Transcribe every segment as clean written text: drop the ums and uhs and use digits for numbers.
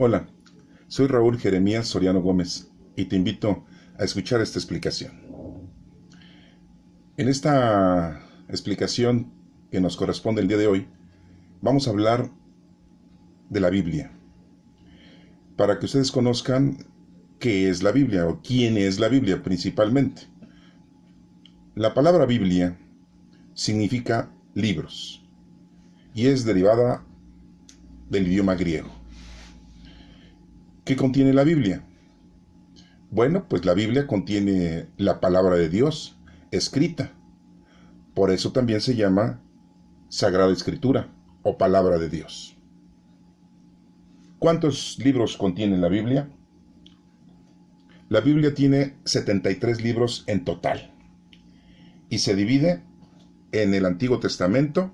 Hola, soy Raúl Jeremías Soriano Gómez y te invito a escuchar esta explicación. En esta explicación que nos corresponde el día de hoy, vamos a hablar de la Biblia. Para que ustedes conozcan qué es la Biblia o quién es la Biblia principalmente. La palabra Biblia significa libros y es derivada del idioma griego. ¿Qué contiene la Biblia? Bueno, pues la Biblia contiene la palabra de Dios escrita. Por eso también se llama Sagrada Escritura o Palabra de Dios. ¿Cuántos libros contiene la Biblia? La Biblia tiene 73 libros en total y se divide en el Antiguo Testamento,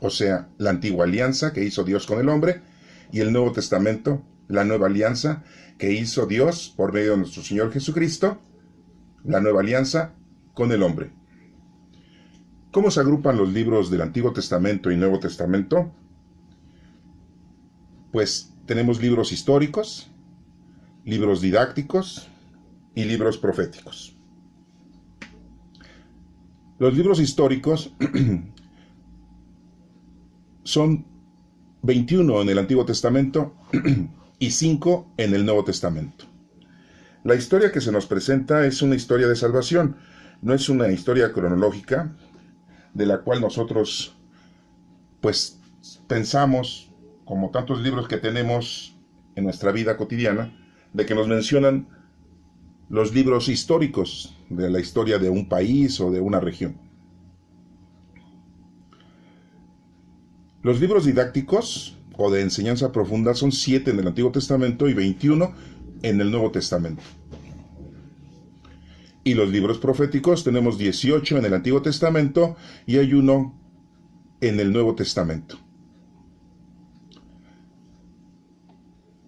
o sea, la Antigua Alianza que hizo Dios con el hombre, y el Nuevo Testamento, la Nueva Alianza que hizo Dios por medio de nuestro Señor Jesucristo, la Nueva Alianza con el hombre. ¿Cómo se agrupan los libros del Antiguo Testamento y Nuevo Testamento? Pues tenemos libros históricos, libros didácticos y libros proféticos. Los libros históricos son 21 en el Antiguo Testamento y 5 en el Nuevo Testamento. La historia que se nos presenta es una historia de salvación, no es una historia cronológica de la cual nosotros pues pensamos, como tantos libros que tenemos en nuestra vida cotidiana, de que nos mencionan los libros históricos de la historia de un país o de una región. Los libros didácticos o de enseñanza profunda son 7 en el Antiguo Testamento y 21 en el Nuevo Testamento. Y los libros proféticos tenemos 18 en el Antiguo Testamento y hay 1 en el Nuevo Testamento.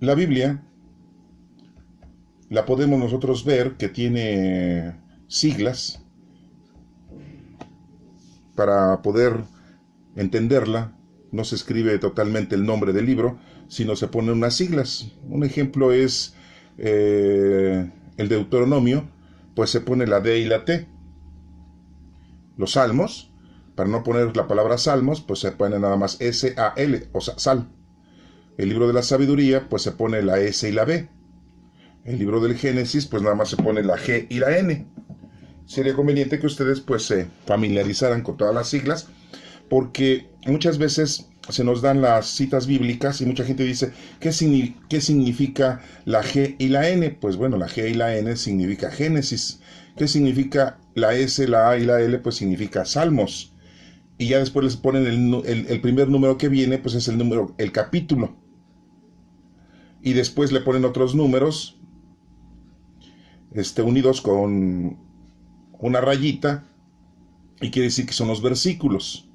La Biblia la podemos nosotros ver que tiene siglas. Para poder entenderla, no se escribe totalmente el nombre del libro, sino se ponen unas siglas. Un ejemplo es el Deuteronomio, pues se pone la D y la T. Los Salmos, para no poner la palabra Salmos, pues se pone nada más S-A-L, o sea, sal. El libro de la sabiduría, pues se pone la S y la B. El libro del Génesis, pues nada más se pone la G y la N. Sería conveniente que ustedes pues se familiarizaran con todas las siglas, porque muchas veces se nos dan las citas bíblicas y mucha gente dice, ¿qué significa la G y la N? Pues bueno, la G y la N significa Génesis. ¿Qué significa la S, la A y la L? Pues significa Salmos. Y ya después les ponen el primer número que viene, pues es el capítulo. Y después le ponen otros números, unidos con una rayita, y quiere decir que son los versículos.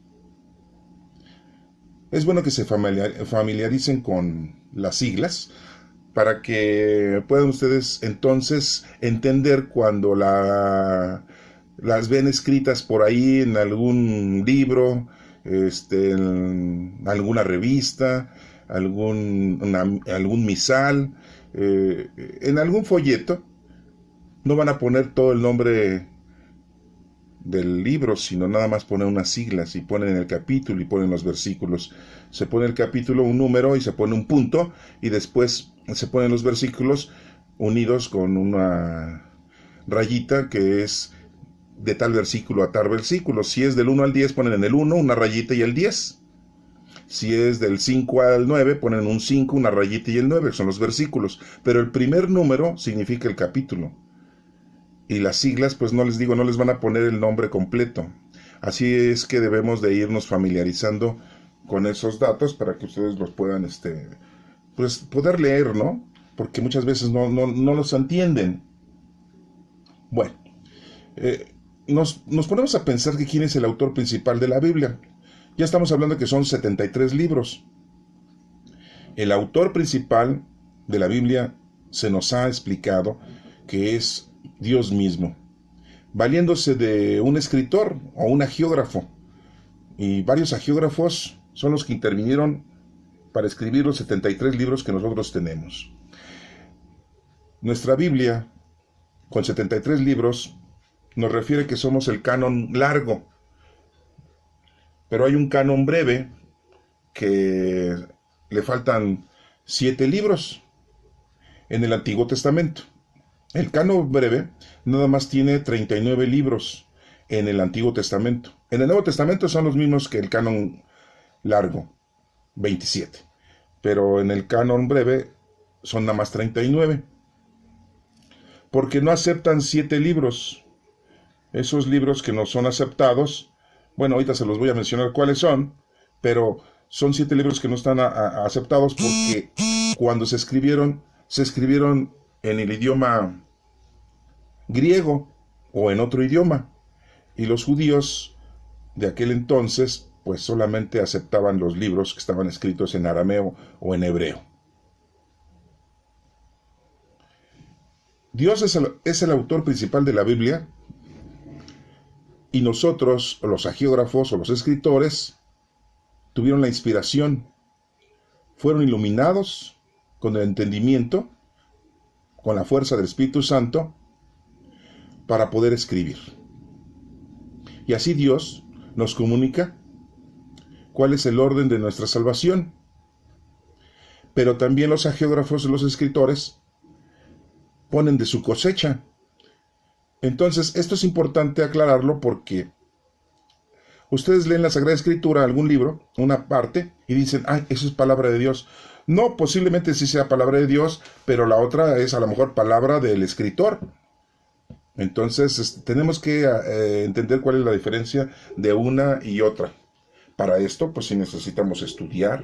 Es bueno que se familiaricen con las siglas para que puedan ustedes entonces entender cuando las ven escritas por ahí en algún libro, en alguna revista, algún misal, en algún folleto. No van a poner todo el nombre del libro, sino nada más poner unas siglas y ponen el capítulo y ponen los versículos. Se pone el capítulo un número y se pone un punto y después se ponen los versículos unidos con una rayita que es de tal versículo a tal versículo. Si es del 1 al 10 ponen en el 1 una rayita y el 10. Si es del 5 al 9 ponen un 5, una rayita y el 9, son los versículos. Pero el primer número significa el capítulo. Y las siglas, pues no les van a poner el nombre completo. Así es que debemos de irnos familiarizando con esos datos para que ustedes los puedan, pues poder leer, ¿no? Porque muchas veces no los entienden. Bueno, nos ponemos a pensar que quién es el autor principal de la Biblia. Ya estamos hablando que son 73 libros. El autor principal de la Biblia se nos ha explicado que es Dios mismo, valiéndose de un escritor o un agiógrafo. Y varios agiógrafos son los que intervinieron para escribir los 73 libros que nosotros tenemos. Nuestra Biblia, con 73 libros, nos refiere que somos el canon largo, pero hay un canon breve que le faltan 7 libros en el Antiguo Testamento. El canon breve nada más tiene 39 libros en el Antiguo Testamento. En el Nuevo Testamento son los mismos que el canon largo, 27. Pero en el canon breve son nada más 39. Porque no aceptan 7 libros. Esos libros que no son aceptados, bueno, ahorita se los voy a mencionar cuáles son, pero son 7 libros que no están aceptados porque cuando se escribieron en el idioma griego o en otro idioma. Y los judíos de aquel entonces, pues solamente aceptaban los libros que estaban escritos en arameo o en hebreo. Dios es el autor principal de la Biblia y nosotros, los hagiógrafos o los escritores, tuvieron la inspiración, fueron iluminados con el entendimiento, con la fuerza del Espíritu Santo, para poder escribir. Y así Dios nos comunica cuál es el orden de nuestra salvación. Pero también los hagiógrafos y los escritores ponen de su cosecha. Entonces, esto es importante aclararlo porque ustedes leen la Sagrada Escritura, algún libro, una parte, y dicen, ¡ay, eso es palabra de Dios! No, posiblemente sí sea palabra de Dios, pero la otra es a lo mejor palabra del escritor. Entonces, tenemos que entender cuál es la diferencia de una y otra. Para esto, pues sí necesitamos estudiar,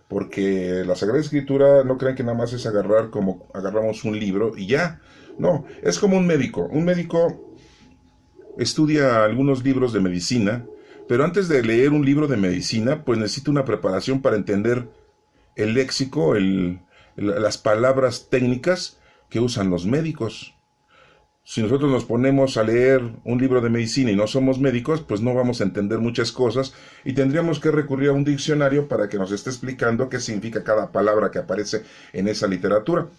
porque la Sagrada Escritura, no crean que nada más es agarrar como agarramos un libro y ya. No, es como un médico. Un médico estudia algunos libros de medicina, pero antes de leer un libro de medicina, pues necesita una preparación para entender el léxico, las palabras técnicas que usan los médicos. Si nosotros nos ponemos a leer un libro de medicina y no somos médicos, pues no vamos a entender muchas cosas y tendríamos que recurrir a un diccionario para que nos esté explicando qué significa cada palabra que aparece en esa literatura.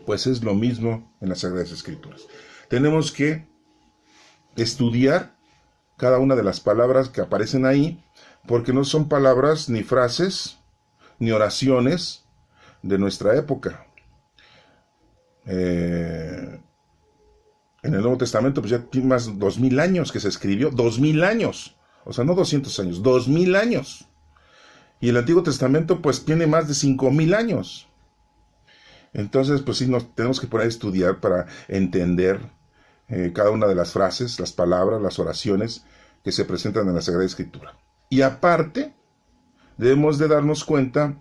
Pues es lo mismo en las Sagradas Escrituras. Tenemos que estudiar cada una de las palabras que aparecen ahí, porque no son palabras ni frases ni oraciones de nuestra época. En el Nuevo Testamento, pues ya tiene más de 2000 años que se escribió, 2000 años, o sea, no 200 años, 2000 años. Y el Antiguo Testamento, pues tiene más de 5000 años. Entonces, pues sí, nos tenemos que poner a estudiar para entender cada una de las frases, las palabras, las oraciones que se presentan en la Sagrada Escritura. Y aparte, debemos de darnos cuenta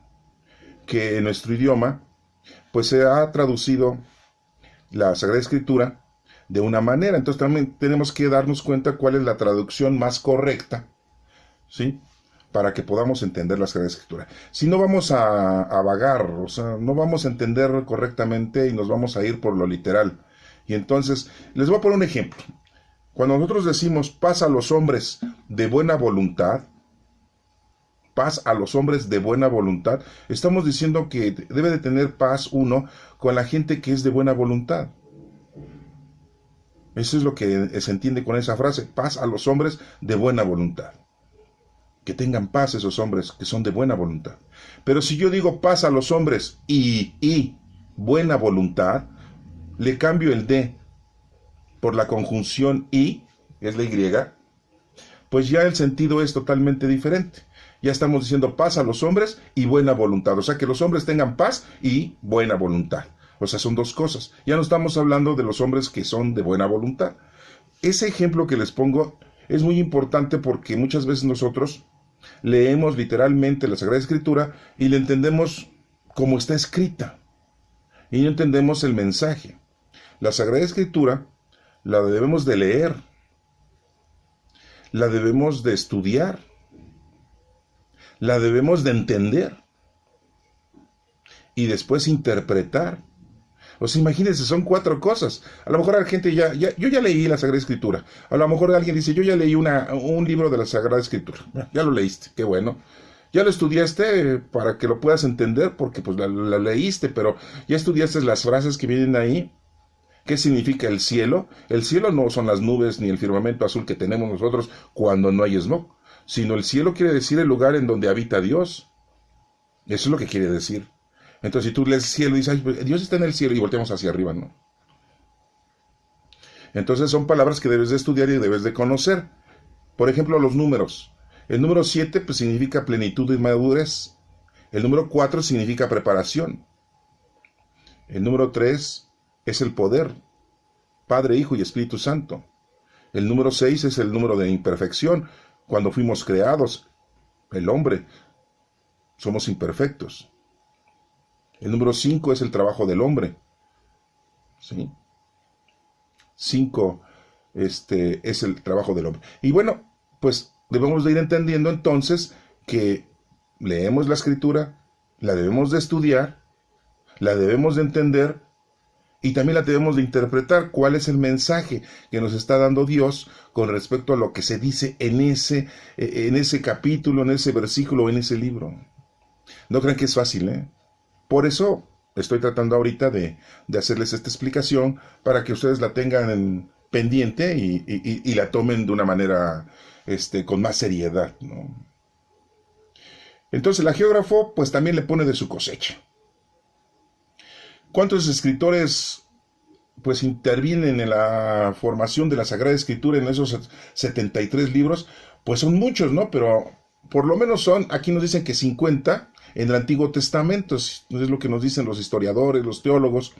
que en nuestro idioma, pues se ha traducido la Sagrada Escritura de una manera. Entonces también tenemos que darnos cuenta cuál es la traducción más correcta, ¿sí? Para que podamos entender la Sagrada Escritura. Si no vamos a vagar, o sea, no vamos a entender correctamente y nos vamos a ir por lo literal. Y entonces, les voy a poner un ejemplo. Cuando nosotros decimos paz a los hombres de buena voluntad, paz a los hombres de buena voluntad, estamos diciendo que debe de tener paz uno con la gente que es de buena voluntad. Eso es lo que se entiende con esa frase, paz a los hombres de buena voluntad. Que tengan paz esos hombres que son de buena voluntad. Pero si yo digo paz a los hombres y buena voluntad, le cambio el de por la conjunción y, es la y, pues ya el sentido es totalmente diferente. Ya estamos diciendo paz a los hombres y buena voluntad. O sea, que los hombres tengan paz y buena voluntad. O sea, son dos cosas. Ya no estamos hablando de los hombres que son de buena voluntad. Ese ejemplo que les pongo es muy importante porque muchas veces nosotros leemos literalmente la Sagrada Escritura y le entendemos como está escrita. Y no entendemos el mensaje. La Sagrada Escritura la debemos de leer. La debemos de estudiar. La debemos de entender. Y después interpretar. O sea, imagínense, son 4 cosas. A lo mejor la gente yo ya leí la Sagrada Escritura. A lo mejor alguien dice, yo ya leí un libro de la Sagrada Escritura. Ya lo leíste, qué bueno. Ya lo estudiaste para que lo puedas entender, porque pues la leíste, pero ya estudiaste las frases que vienen ahí. ¿Qué significa el cielo? El cielo no son las nubes ni el firmamento azul que tenemos nosotros cuando no hay smog, sino el cielo quiere decir el lugar en donde habita Dios. Eso es lo que quiere decir. Entonces, si tú lees cielo y dices, "Ay, pues, Dios está en el cielo", y volteamos hacia arriba, ¿no? Entonces son palabras que debes de estudiar y debes de conocer. Por ejemplo, los números. El número 7 pues, significa plenitud y madurez. El número 4 significa preparación. El número 3 es el poder, Padre, Hijo y Espíritu Santo. El número 6 es el número de imperfección. Cuando fuimos creados, el hombre, somos imperfectos. El número 5 es el trabajo del hombre. ¿Sí? 5 es el trabajo del hombre. Y bueno, pues debemos de ir entendiendo entonces que leemos la Escritura, la debemos de estudiar, la debemos de entender y también la debemos de interpretar. ¿Cuál es el mensaje que nos está dando Dios con respecto a lo que se dice en ese capítulo, en ese versículo, en ese libro? No crean que es fácil, ¿eh? Por eso estoy tratando ahorita de hacerles esta explicación para que ustedes la tengan pendiente y la tomen de una manera con más seriedad, ¿no? Entonces el geógrafo pues también le pone de su cosecha. ¿Cuántos escritores pues intervienen en la formación de la Sagrada Escritura en esos 73 libros? Pues son muchos, ¿no? Pero por lo menos son, aquí nos dicen que 50 en el Antiguo Testamento, es lo que nos dicen los historiadores, los teólogos,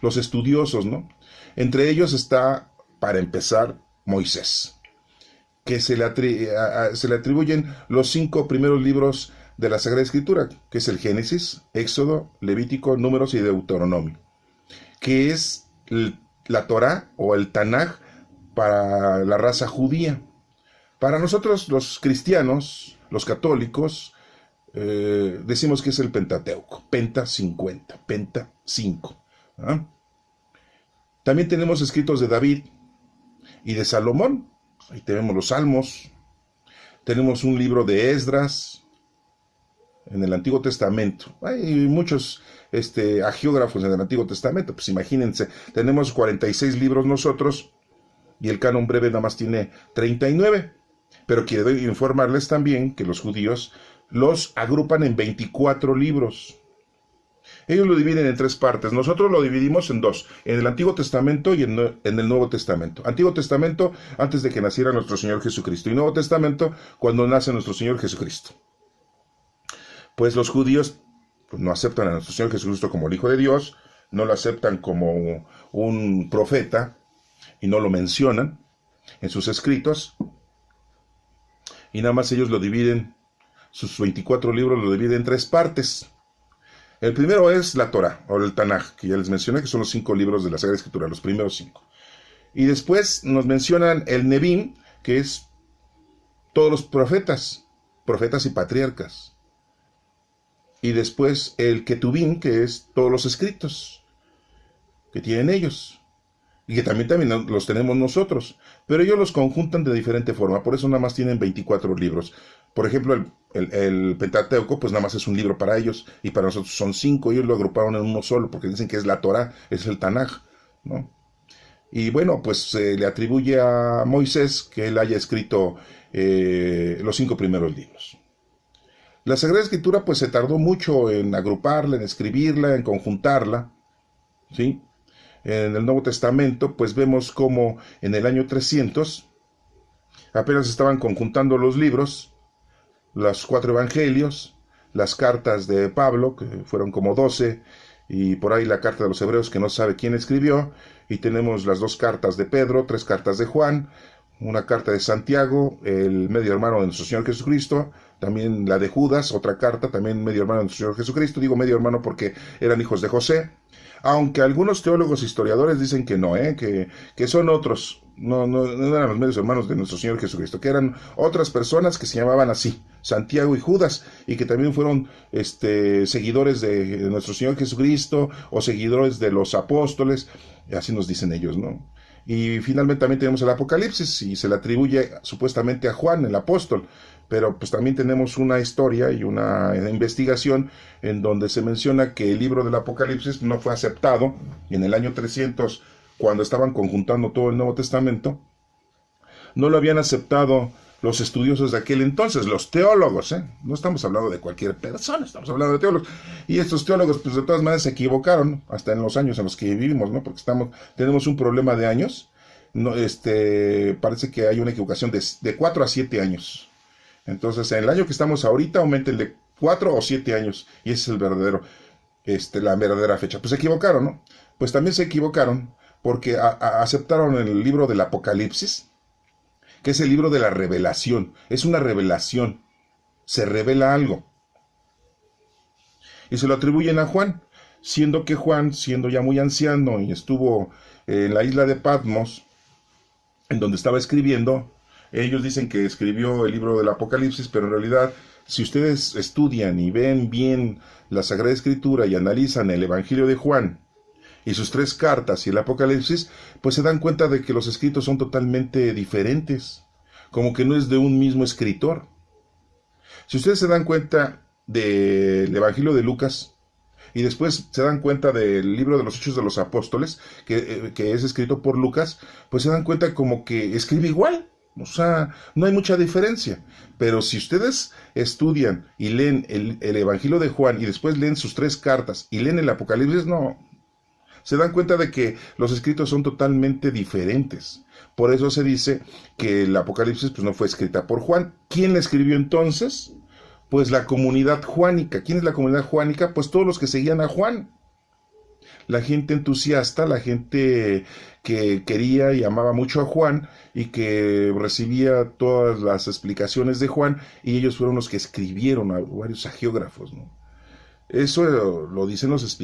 los estudiosos, ¿no? Entre ellos está, para empezar, Moisés, que se le atribuyen los 5 primeros libros de la Sagrada Escritura, que es el Génesis, Éxodo, Levítico, Números y Deuteronomio, que es la Torá o el Tanaj para la raza judía. Para nosotros los cristianos, los católicos, decimos que es el Pentateuco, Penta 50, Penta 5. ¿Ah? También tenemos escritos de David y de Salomón. Ahí tenemos los Salmos. Tenemos un libro de Esdras en el Antiguo Testamento. Hay muchos agiógrafos en el Antiguo Testamento. Pues imagínense, tenemos 46 libros nosotros y el canon breve nada más tiene 39. Pero quiero informarles también que los judíos los agrupan en 24 libros. Ellos lo dividen en 3 partes. Nosotros lo dividimos en 2, en el Antiguo Testamento y en el Nuevo Testamento. Antiguo Testamento antes de que naciera nuestro Señor Jesucristo, y Nuevo Testamento cuando nace nuestro Señor Jesucristo. Pues los judíos pues, no aceptan a nuestro Señor Jesucristo como el Hijo de Dios, no lo aceptan como un profeta y no lo mencionan en sus escritos. Y nada más ellos lo dividen, sus 24 libros lo dividen en 3 partes. El primero es la Torá, o el Tanaj, que ya les mencioné, que son los 5 libros de la Sagrada Escritura, los primeros 5. Y después nos mencionan el Nebim, que es todos los profetas y patriarcas. Y después el Ketubim, que es todos los escritos que tienen ellos. Y que también los tenemos nosotros. Pero ellos los conjuntan de diferente forma. Por eso nada más tienen 24 libros. Por ejemplo, el Pentateuco, pues nada más es un libro para ellos. Y para nosotros son 5. Ellos lo agruparon en uno solo. Porque dicen que es la Torá, es el Tanaj, ¿no? Y bueno, pues se le atribuye a Moisés que él haya escrito los 5 primeros libros. La Sagrada Escritura pues se tardó mucho en agruparla, en escribirla, en conjuntarla, ¿sí? En el Nuevo Testamento pues vemos como en el año 300 apenas estaban conjuntando los libros, los 4 evangelios, las cartas de Pablo, que fueron como 12, y por ahí la carta de los Hebreos que no sabe quién escribió, y tenemos las 2 cartas de Pedro, 3 cartas de Juan, una carta de Santiago, el medio hermano de nuestro Señor Jesucristo, también la de Judas, otra carta, también medio hermano de nuestro Señor Jesucristo. Digo medio hermano porque eran hijos de José, aunque algunos teólogos historiadores dicen que no, que son otros, no eran los medios hermanos de nuestro Señor Jesucristo, que eran otras personas que se llamaban así, Santiago y Judas, y que también fueron seguidores de nuestro Señor Jesucristo, o seguidores de los apóstoles, así nos dicen ellos, ¿no? Y finalmente también tenemos el Apocalipsis, y se le atribuye supuestamente a Juan, el apóstol, pero pues también tenemos una historia y una investigación en donde se menciona que el libro del Apocalipsis no fue aceptado en el año 300, cuando estaban conjuntando todo el Nuevo Testamento. No lo habían aceptado los estudiosos de aquel entonces, los teólogos, ¿eh? No estamos hablando de cualquier persona, estamos hablando de teólogos. Y estos teólogos, pues de todas maneras se equivocaron, hasta en los años en los que vivimos, ¿no? Porque tenemos un problema de años. No, parece que hay una equivocación de 4 a 7 años. Entonces, en el año que estamos ahorita, aumenta el de 4 o 7 años, y ese es el verdadero, la verdadera fecha. Pues se equivocaron, ¿no? Pues también se equivocaron porque aceptaron el libro del Apocalipsis, que es el libro de la revelación. Es una revelación. Se revela algo. Y se lo atribuyen a Juan, siendo que Juan, siendo ya muy anciano y estuvo en la isla de Patmos, en donde estaba escribiendo, ellos dicen que escribió el libro del Apocalipsis, pero en realidad, si ustedes estudian y ven bien la Sagrada Escritura y analizan el Evangelio de Juan, y sus 3 cartas y el Apocalipsis, pues se dan cuenta de que los escritos son totalmente diferentes, como que no es de un mismo escritor. Si ustedes se dan cuenta del Evangelio de Lucas, y después se dan cuenta del libro de los Hechos de los Apóstoles, que es escrito por Lucas, pues se dan cuenta como que escribe igual. O sea, no hay mucha diferencia. Pero si ustedes estudian y leen el Evangelio de Juan, y después leen sus 3 cartas, y leen el Apocalipsis, no, se dan cuenta de que los escritos son totalmente diferentes. Por eso se dice que el Apocalipsis pues, no fue escrita por Juan. ¿Quién la escribió entonces? Pues la comunidad juánica. ¿Quién es la comunidad juánica? Pues todos los que seguían a Juan. La gente entusiasta, la gente que quería y amaba mucho a Juan y que recibía todas las explicaciones de Juan, y ellos fueron los que escribieron a varios hagiógrafos, ¿no? Eso lo dicen los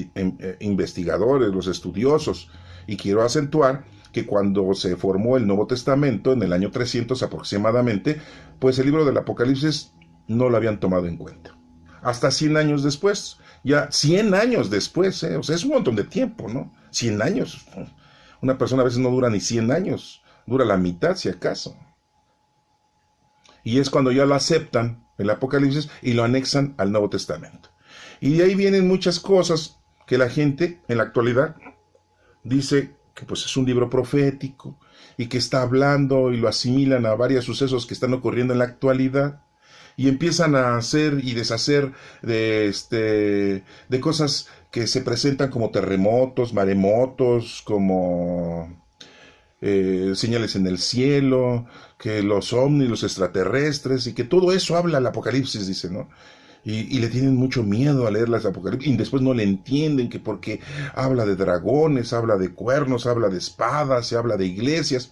investigadores, los estudiosos, y quiero acentuar que cuando se formó el Nuevo Testamento, en el año 300 aproximadamente, pues el libro del Apocalipsis no lo habían tomado en cuenta. Hasta 100 años después, ya 100 años después, o sea, es un montón de tiempo, ¿no? 100 años. Una persona a veces no dura ni 100 años, dura la mitad si acaso. Y es cuando ya lo aceptan, el Apocalipsis, y lo anexan al Nuevo Testamento. Y de ahí vienen muchas cosas que la gente en la actualidad dice que pues es un libro profético y que está hablando y lo asimilan a varios sucesos que están ocurriendo en la actualidad, y empiezan a hacer y deshacer de cosas que se presentan como terremotos, maremotos, como señales en el cielo, que los ovnis, los extraterrestres, y que todo eso habla el Apocalipsis, dice, ¿no? Y le tienen mucho miedo a leer las Apocalipsis, y después no le entienden, que porque habla de dragones, habla de cuernos, habla de espadas, se habla de iglesias.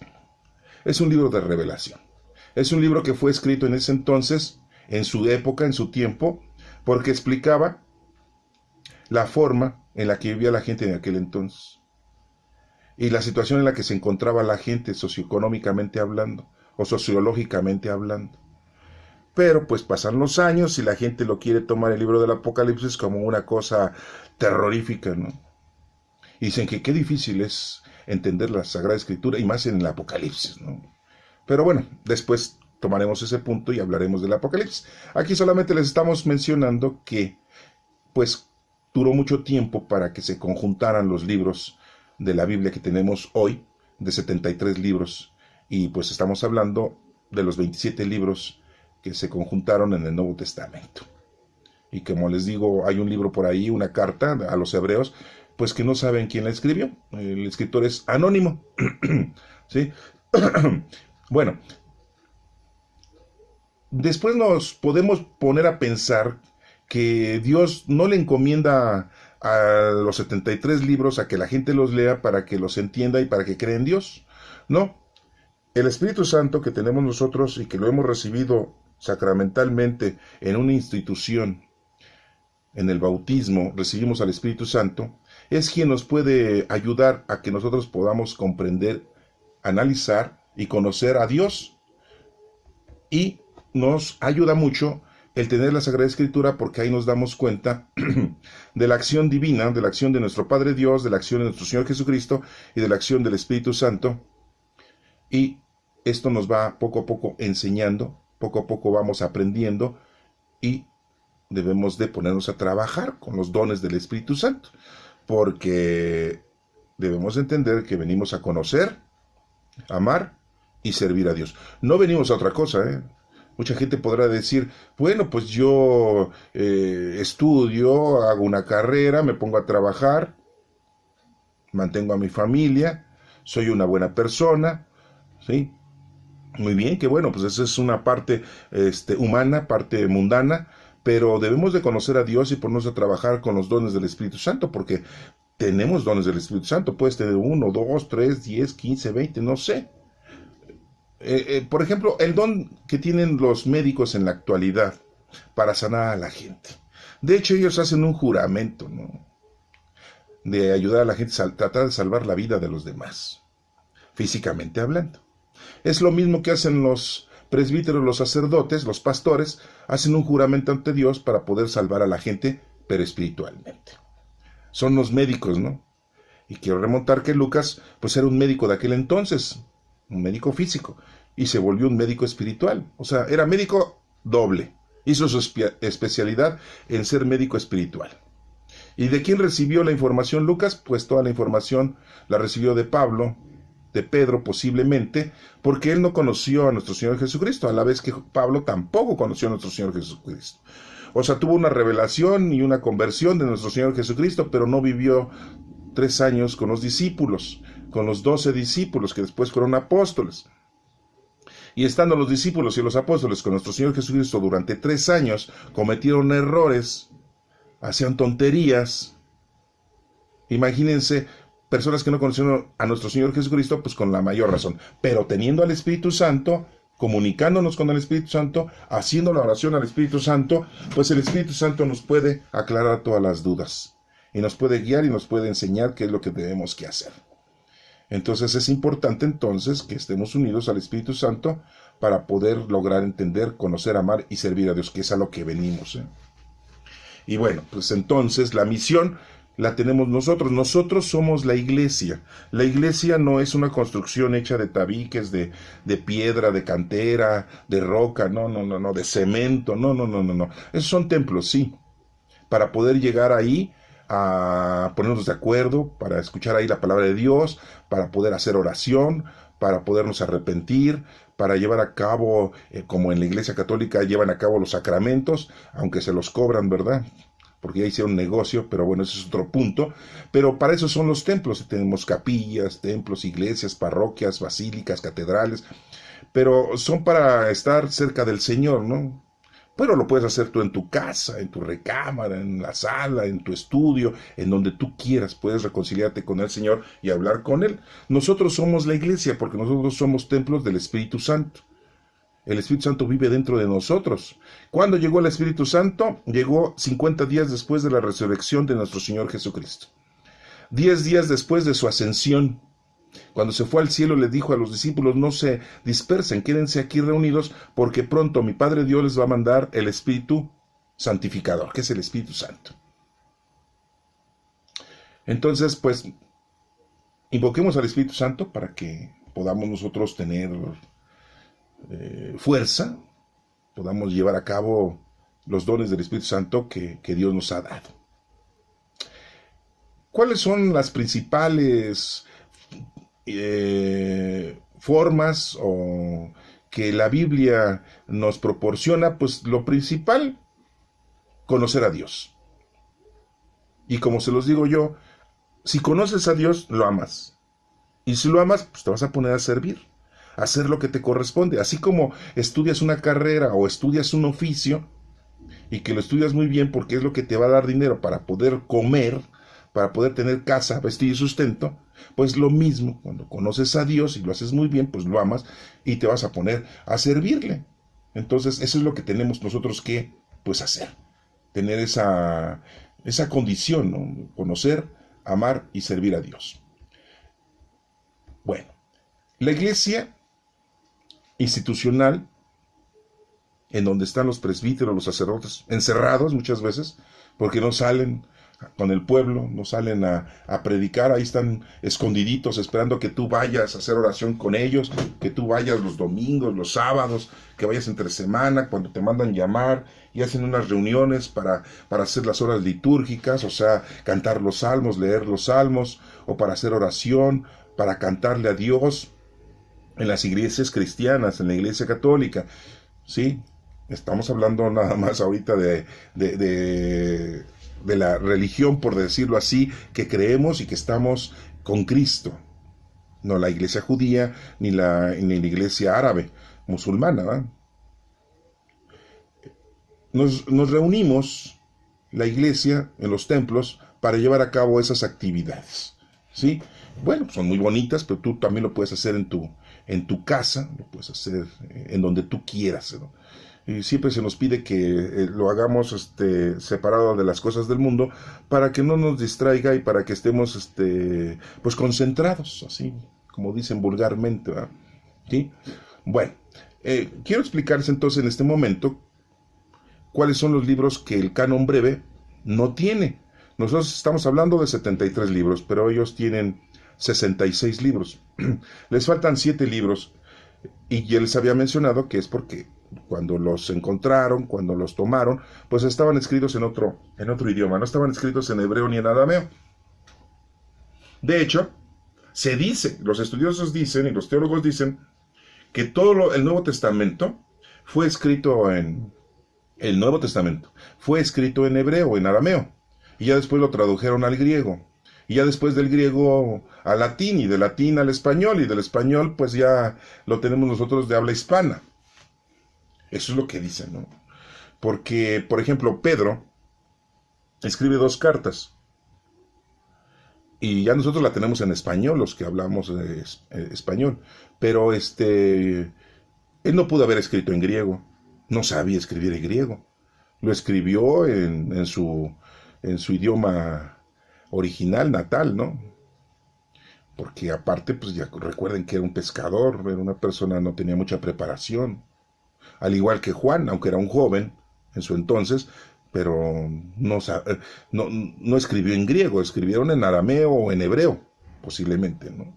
Es un libro de revelación. Es un libro que fue escrito en ese entonces, en su época, en su tiempo, porque explicaba la forma en la que vivía la gente en aquel entonces, y la situación en la que se encontraba la gente socioeconómicamente hablando, o sociológicamente hablando. Pero pues pasan los años y la gente lo quiere tomar el libro del Apocalipsis como una cosa terrorífica, ¿no? Y dicen que qué difícil es entender la Sagrada Escritura, y más en el Apocalipsis, ¿no? Pero bueno, después tomaremos ese punto y hablaremos del Apocalipsis. Aquí solamente les estamos mencionando que pues duró mucho tiempo para que se conjuntaran los libros de la Biblia que tenemos hoy, de 73 libros, y pues estamos hablando de los 27 libros que se conjuntaron en el Nuevo Testamento. Y como les digo, hay un libro por ahí, una carta a los hebreos, pues que no saben quién la escribió. El escritor es anónimo. ¿Sí? Bueno, después nos podemos poner a pensar que Dios no le encomienda a los 73 libros a que la gente los lea para que los entienda y para que crea en Dios. No. El Espíritu Santo que tenemos nosotros y que lo hemos recibido sacramentalmente en una institución, en el bautismo, recibimos al Espíritu Santo, es quien nos puede ayudar a que nosotros podamos comprender, analizar y conocer a Dios. Y nos ayuda mucho el tener la Sagrada Escritura, porque ahí nos damos cuenta de la acción divina, de la acción de nuestro Padre Dios, de la acción de nuestro Señor Jesucristo y de la acción del Espíritu Santo. Y esto nos va poco a poco enseñando poco a poco vamos aprendiendo y debemos de ponernos a trabajar con los dones del Espíritu Santo, porque debemos entender que venimos a conocer, amar y servir a Dios. No venimos a otra cosa, ¿eh? Mucha gente podrá decir, bueno, pues yo estudio, hago una carrera, me pongo a trabajar, mantengo a mi familia, soy una buena persona, ¿sí? Muy bien, que bueno, pues esa es una parte humana, parte mundana, pero debemos de conocer a Dios y ponernos a trabajar con los dones del Espíritu Santo, porque tenemos dones del Espíritu Santo. Puedes tener 1, 2, 3, 10, 15, 20, no sé. Por ejemplo, el don que tienen los médicos en la actualidad para sanar a la gente. De hecho, ellos hacen un juramento, ¿no?, de ayudar a la gente a tratar de salvar la vida de los demás, físicamente hablando. Es lo mismo que hacen los presbíteros, los sacerdotes, los pastores, hacen un juramento ante Dios para poder salvar a la gente, pero espiritualmente. Son los médicos, ¿no? Y quiero remontar que Lucas, pues era un médico de aquel entonces, un médico físico, y se volvió un médico espiritual. O sea, era médico doble. Hizo su especialidad en ser médico espiritual. ¿Y de quién recibió la información Lucas? Pues toda la información la recibió de Pablo, de Pedro posiblemente, porque él no conoció a nuestro Señor Jesucristo, a la vez que Pablo tampoco conoció a nuestro Señor Jesucristo. O sea, tuvo una revelación y una conversión de nuestro Señor Jesucristo, pero no vivió 3 años con los discípulos, con los 12 discípulos que después fueron apóstoles. Y estando los discípulos y los apóstoles con nuestro Señor Jesucristo durante 3 años, cometieron errores, hacían tonterías. Imagínense, personas que no conocieron a nuestro Señor Jesucristo, pues con la mayor razón. Pero teniendo al Espíritu Santo, comunicándonos con el Espíritu Santo, haciendo la oración al Espíritu Santo, pues el Espíritu Santo nos puede aclarar todas las dudas. Y nos puede guiar y nos puede enseñar qué es lo que debemos que hacer. Entonces es importante entonces que estemos unidos al Espíritu Santo para poder lograr entender, conocer, amar y servir a Dios, que es a lo que venimos, ¿eh? Y bueno, pues entonces la misión la tenemos nosotros. Nosotros somos la iglesia. La iglesia no es una construcción hecha de tabiques, de piedra, de cantera, de roca, no, de cemento, no. Esos son templos, sí. Para poder llegar ahí a ponernos de acuerdo, para escuchar ahí la palabra de Dios, para poder hacer oración, para podernos arrepentir, para llevar a cabo, como en la Iglesia Católica llevan a cabo los sacramentos, aunque se los cobran, ¿verdad?, porque ya hicieron negocio, pero bueno, ese es otro punto. Pero para eso son los templos. Tenemos capillas, templos, iglesias, parroquias, basílicas, catedrales, pero son para estar cerca del Señor, ¿no? Pero lo puedes hacer tú en tu casa, en tu recámara, en la sala, en tu estudio, en donde tú quieras. Puedes reconciliarte con el Señor y hablar con Él. Nosotros somos la iglesia porque nosotros somos templos del Espíritu Santo. El Espíritu Santo vive dentro de nosotros. ¿Cuándo llegó el Espíritu Santo? Llegó 50 días después de la resurrección de nuestro Señor Jesucristo. 10 días después de su ascensión. Cuando se fue al cielo le dijo a los discípulos, no se dispersen, quédense aquí reunidos, porque pronto mi Padre Dios les va a mandar el Espíritu Santificador, que es el Espíritu Santo. Entonces, pues, invoquemos al Espíritu Santo para que podamos nosotros tener fuerza, podamos llevar a cabo los dones del Espíritu Santo que Dios nos ha dado. ¿Cuáles son las principales formas o que la Biblia nos proporciona? Pues lo principal, conocer a Dios. Y como se los digo yo, si conoces a Dios, lo amas. Y si lo amas, pues te vas a poner a servir, a hacer lo que te corresponde. Así como estudias una carrera o estudias un oficio, y que lo estudias muy bien porque es lo que te va a dar dinero para poder comer, para poder tener casa, vestir y sustento, pues lo mismo, cuando conoces a Dios y lo haces muy bien, pues lo amas y te vas a poner a servirle. Entonces, eso es lo que tenemos nosotros que, pues, hacer. Tener esa condición, ¿no? Conocer, amar y servir a Dios. Bueno, la iglesia institucional, en donde están los presbíteros, los sacerdotes, encerrados muchas veces, porque no salen, con el pueblo, no salen a predicar, ahí están escondiditos esperando que tú vayas a hacer oración con ellos, que tú vayas los domingos, los sábados, que vayas entre semana, cuando te mandan llamar, y hacen unas reuniones para hacer las horas litúrgicas, o sea, cantar los salmos, leer los salmos, o para hacer oración, para cantarle a Dios en las iglesias cristianas, en la iglesia católica, ¿sí? Estamos hablando nada más ahorita de la religión, por decirlo así, que creemos y que estamos con Cristo. No la iglesia judía ni la iglesia árabe, musulmana, ¿verdad? Nos reunimos, la iglesia, en los templos, para llevar a cabo esas actividades, ¿sí? Bueno, son muy bonitas, pero tú también lo puedes hacer en tu casa, lo puedes hacer en donde tú quieras, ¿no? Y siempre se nos pide que lo hagamos separado de las cosas del mundo para que no nos distraiga y para que estemos pues concentrados, así como dicen vulgarmente, ¿verdad? ¿Sí? Bueno, quiero explicarles entonces en este momento cuáles son los libros que el canon breve no tiene. Nosotros estamos hablando de 73 libros, pero ellos tienen 66 libros. Les faltan 7 libros y ya les había mencionado que es porque cuando los encontraron, cuando los tomaron, pues estaban escritos en otro idioma, no estaban escritos en hebreo ni en arameo. De hecho, se dice, los estudiosos dicen y los teólogos dicen que todo el Nuevo Testamento fue escrito en hebreo, en arameo, y ya después lo tradujeron al griego, y ya después del griego al latín, y del latín al español, y del español pues ya lo tenemos nosotros de habla hispana. Eso es lo que dicen, ¿no? Porque, por ejemplo, Pedro escribe 2 cartas, y ya nosotros la tenemos en español, los que hablamos español, pero él no pudo haber escrito en griego, no sabía escribir en griego, lo escribió en su idioma original, natal, ¿no? Porque aparte, pues ya recuerden que era un pescador, era una persona, no tenía mucha preparación, al igual que Juan, aunque era un joven en su entonces, pero no escribió en griego, escribieron en arameo o en hebreo, posiblemente, ¿no?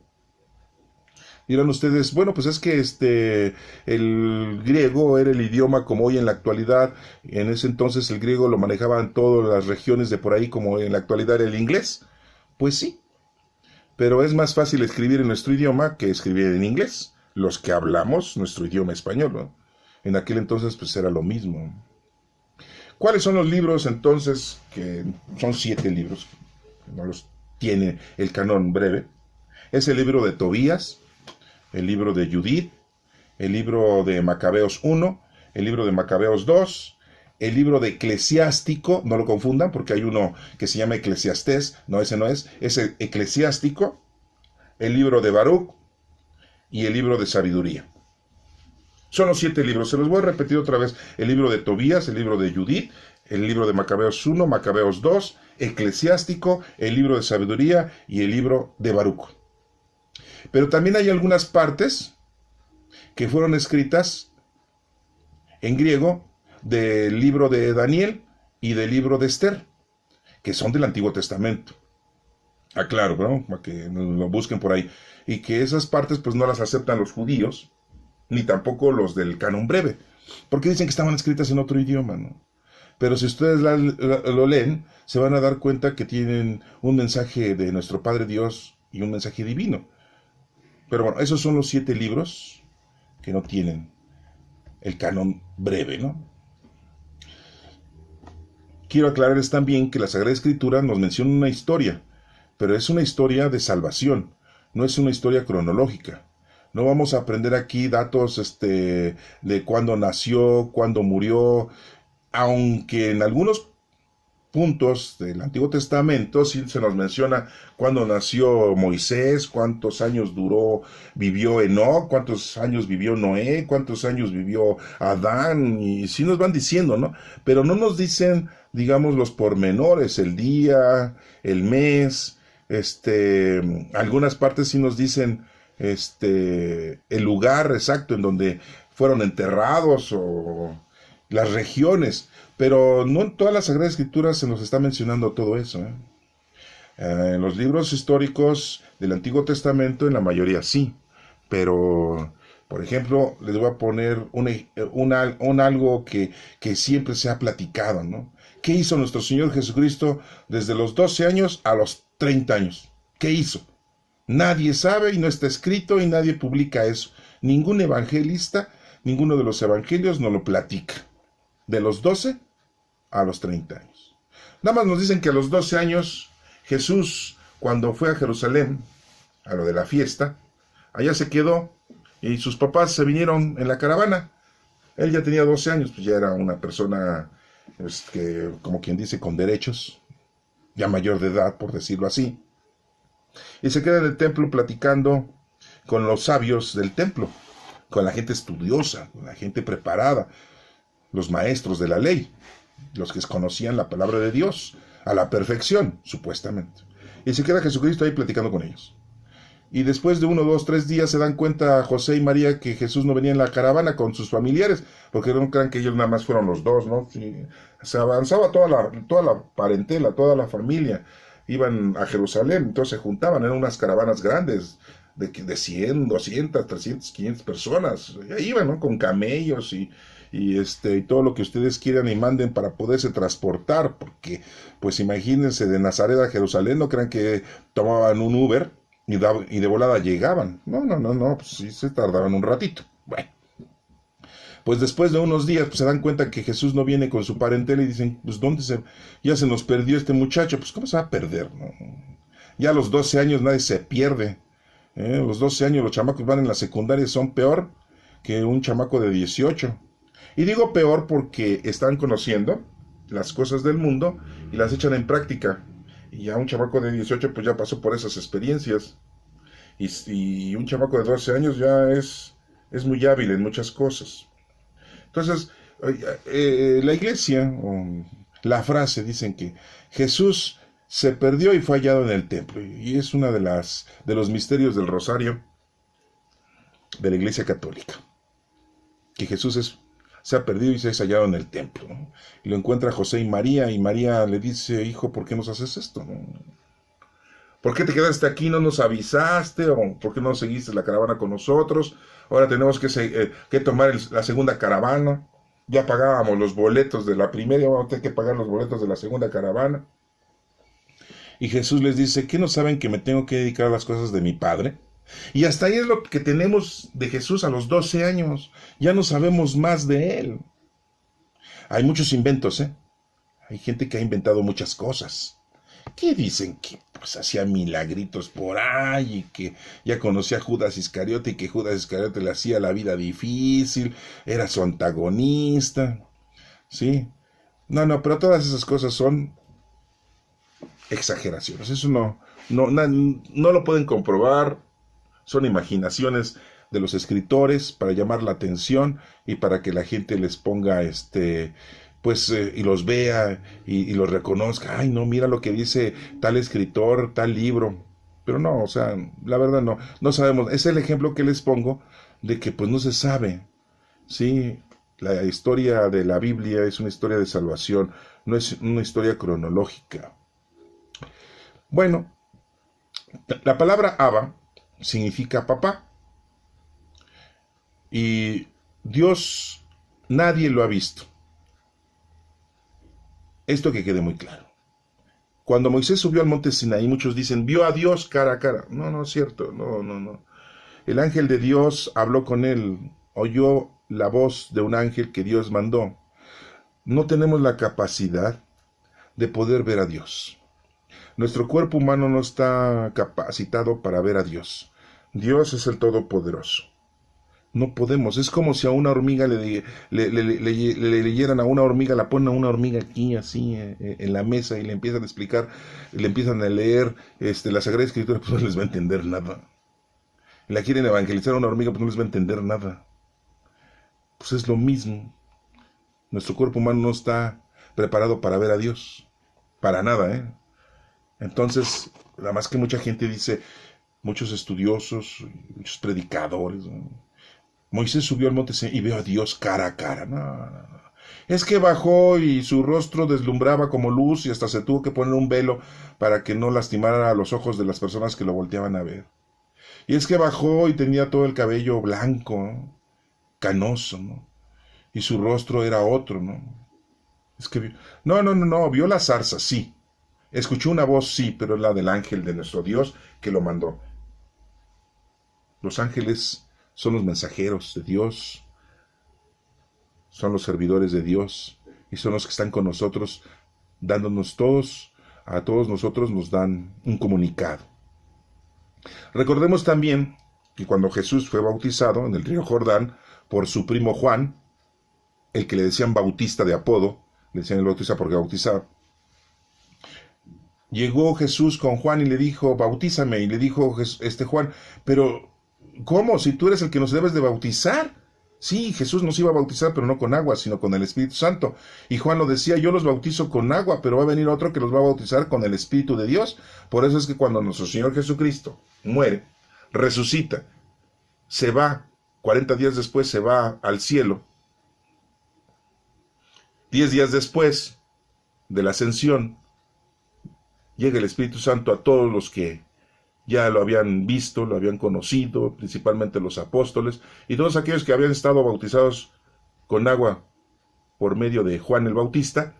Dirán ustedes, bueno, pues es que el griego era el idioma como hoy en la actualidad. En ese entonces el griego lo manejaban todas las regiones de por ahí, como en la actualidad el inglés. Pues sí, pero es más fácil escribir en nuestro idioma que escribir en inglés, los que hablamos nuestro idioma español, ¿no? En aquel entonces pues era lo mismo. ¿Cuáles son los libros entonces? Que son 7 libros, no los tiene el canon breve. Es el libro de Tobías, el libro de Judith, el libro de Macabeos 1, el libro de Macabeos 2, el libro de Eclesiástico, no lo confundan porque hay uno que se llama Eclesiastés, no, ese no es el Eclesiástico, el libro de Baruch y el libro de Sabiduría. Son los 7 libros, se los voy a repetir otra vez: el libro de Tobías, el libro de Judith, el libro de Macabeos 1, Macabeos 2, Eclesiástico, el libro de Sabiduría y el libro de Baruch. Pero también hay algunas partes que fueron escritas en griego del libro de Daniel y del libro de Esther, que son del Antiguo Testamento. Claro, ¿no? Para que lo busquen por ahí. Y que esas partes pues no las aceptan los judíos, ni tampoco los del canon breve, porque dicen que estaban escritas en otro idioma, ¿no? Pero si ustedes lo leen, se van a dar cuenta que tienen un mensaje de nuestro Padre Dios y un mensaje divino. Pero bueno, esos son los 7 libros que no tienen el canon breve, ¿no? Quiero aclararles también que la Sagrada Escritura nos menciona una historia, pero es una historia de salvación, no es una historia cronológica. No vamos a aprender aquí datos de cuándo nació, cuándo murió, aunque en algunos puntos del Antiguo Testamento sí se nos menciona cuándo nació Moisés, cuántos años vivió Enoc, cuántos años vivió Noé, cuántos años vivió Adán, y sí nos van diciendo, ¿no? Pero no nos dicen, digamos, los pormenores, el día, el mes, algunas partes sí nos dicen el lugar exacto en donde fueron enterrados, las regiones, pero no en todas las Sagradas Escrituras se nos está mencionando todo eso. En los libros históricos del Antiguo Testamento, en la mayoría sí, pero, por ejemplo, les voy a poner un algo que siempre se ha platicado, ¿no? ¿Qué hizo nuestro Señor Jesucristo desde los 12 años a los 30 años? ¿Qué hizo? Nadie sabe y no está escrito y nadie publica eso. Ningún evangelista, ninguno de los evangelios nos lo platica. De los 12 a los 30 años. Nada más nos dicen que a los 12 años Jesús, cuando fue a Jerusalén, a lo de la fiesta, allá se quedó y sus papás se vinieron en la caravana. Él ya tenía 12 años, pues ya era una persona, que, como quien dice, con derechos, ya mayor de edad, por decirlo así. Y se queda en el templo platicando con los sabios del templo, con la gente estudiosa, con la gente preparada, los maestros de la ley, los que conocían la palabra de Dios a la perfección, supuestamente. Y se queda Jesucristo ahí platicando con ellos. Y después de 1, 2, 3 días se dan cuenta José y María que Jesús no venía en la caravana con sus familiares, porque no crean que ellos nada más fueron los dos, ¿no? Sí, se avanzaba toda la parentela, toda la familia. Iban a Jerusalén, entonces se juntaban, eran unas caravanas grandes, de 100, 200, 300, 500 personas. Y ahí iban, ¿no? Con camellos y todo lo que ustedes quieran y manden para poderse transportar, porque, pues imagínense, de Nazaret a Jerusalén, no crean que tomaban un Uber y de volada llegaban. No, pues sí se tardaban un ratito. Bueno, pues después de unos días, pues se dan cuenta que Jesús no viene con su parentela y dicen, pues ya se nos perdió este muchacho. Pues ¿cómo se va a perder? ¿No? Ya a los 12 años nadie se pierde. A los 12 años los chamacos van en la secundaria, son peor que un chamaco de 18. Y digo peor porque están conociendo las cosas del mundo y las echan en práctica. Y ya un chamaco de 18 pues ya pasó por esas experiencias. Y un chamaco de 12 años ya es muy hábil en muchas cosas. Entonces, la iglesia, o la frase, dicen que Jesús se perdió y fue hallado en el templo. Y es una de los misterios del rosario de la iglesia católica. Que Jesús se ha perdido y se ha hallado en el templo, ¿no? Y lo encuentra José y María le dice, hijo, ¿por qué nos haces esto? ¿No? ¿Por qué te quedaste aquí? ¿No nos avisaste? ¿O por qué no seguiste la caravana con nosotros? Ahora tenemos que tomar la segunda caravana. Ya pagábamos los boletos de la primera, vamos a tener que pagar los boletos de la segunda caravana. Y Jesús les dice, ¿qué no saben que me tengo que dedicar a las cosas de mi Padre? Y hasta ahí es lo que tenemos de Jesús a los 12 años. Ya no sabemos más de Él. Hay muchos inventos, ¿eh? Hay gente que ha inventado muchas cosas. ¿Qué dicen? Que pues hacía milagritos por ahí y que ya conocía a Judas Iscariote y que Judas Iscariote le hacía la vida difícil, era su antagonista. ¿Sí? No, pero todas esas cosas son exageraciones. Eso no lo pueden comprobar. Son imaginaciones de los escritores para llamar la atención y para que la gente les ponga y los vea y los reconozca. Ay, no, mira lo que dice tal escritor, tal libro. Pero no, o sea, la verdad no sabemos. Es el ejemplo que les pongo de que pues no se sabe. Sí, la historia de la Biblia es una historia de salvación, no es una historia cronológica. Bueno, la palabra Abba significa papá. Y Dios, nadie lo ha visto. Esto que quede muy claro. Cuando Moisés subió al monte Sinaí, muchos dicen, vio a Dios cara a cara. No es cierto, no. El ángel de Dios habló con él, oyó la voz de un ángel que Dios mandó. No tenemos la capacidad de poder ver a Dios. Nuestro cuerpo humano no está capacitado para ver a Dios. Dios es el Todopoderoso. No podemos. Es como si a una hormiga le leyeran a una hormiga, la ponen a una hormiga aquí, así, en la mesa y le empiezan a explicar, le empiezan a leer la Sagrada Escritura, pues no les va a entender nada. La quieren evangelizar a una hormiga, pues no les va a entender nada. Pues es lo mismo. Nuestro cuerpo humano no está preparado para ver a Dios. Para nada, ¿eh? Entonces, nada más que mucha gente dice, muchos estudiosos, muchos predicadores, ¿no? Moisés subió al monte y vio a Dios cara a cara. No. Es que bajó y su rostro deslumbraba como luz y hasta se tuvo que poner un velo para que no lastimara a los ojos de las personas que lo volteaban a ver. Y es que bajó y tenía todo el cabello blanco, ¿no? Canoso, ¿no? Y su rostro era otro, ¿no? Es que no, vio la zarza, sí. Escuchó una voz, sí, pero es la del ángel de nuestro Dios que lo mandó. Los ángeles son los mensajeros de Dios, son los servidores de Dios y son los que están con nosotros, dándonos a todos nosotros nos dan un comunicado. Recordemos también que cuando Jesús fue bautizado en el río Jordán por su primo Juan, el que le decían Bautista de apodo, le decían el Bautista porque bautizaba, llegó Jesús con Juan y le dijo, bautízame, y le dijo Juan, pero ¿cómo? Si tú eres el que nos debes de bautizar. Sí, Jesús nos iba a bautizar, pero no con agua, sino con el Espíritu Santo. Y Juan lo decía, yo los bautizo con agua, pero va a venir otro que los va a bautizar con el Espíritu de Dios. Por eso es que cuando nuestro Señor Jesucristo muere, resucita, se va, 40 días después se va al cielo. 10 días después de la ascensión, llega el Espíritu Santo a todos los que ya lo habían visto, lo habían conocido, principalmente los apóstoles, y todos aquellos que habían estado bautizados con agua por medio de Juan el Bautista,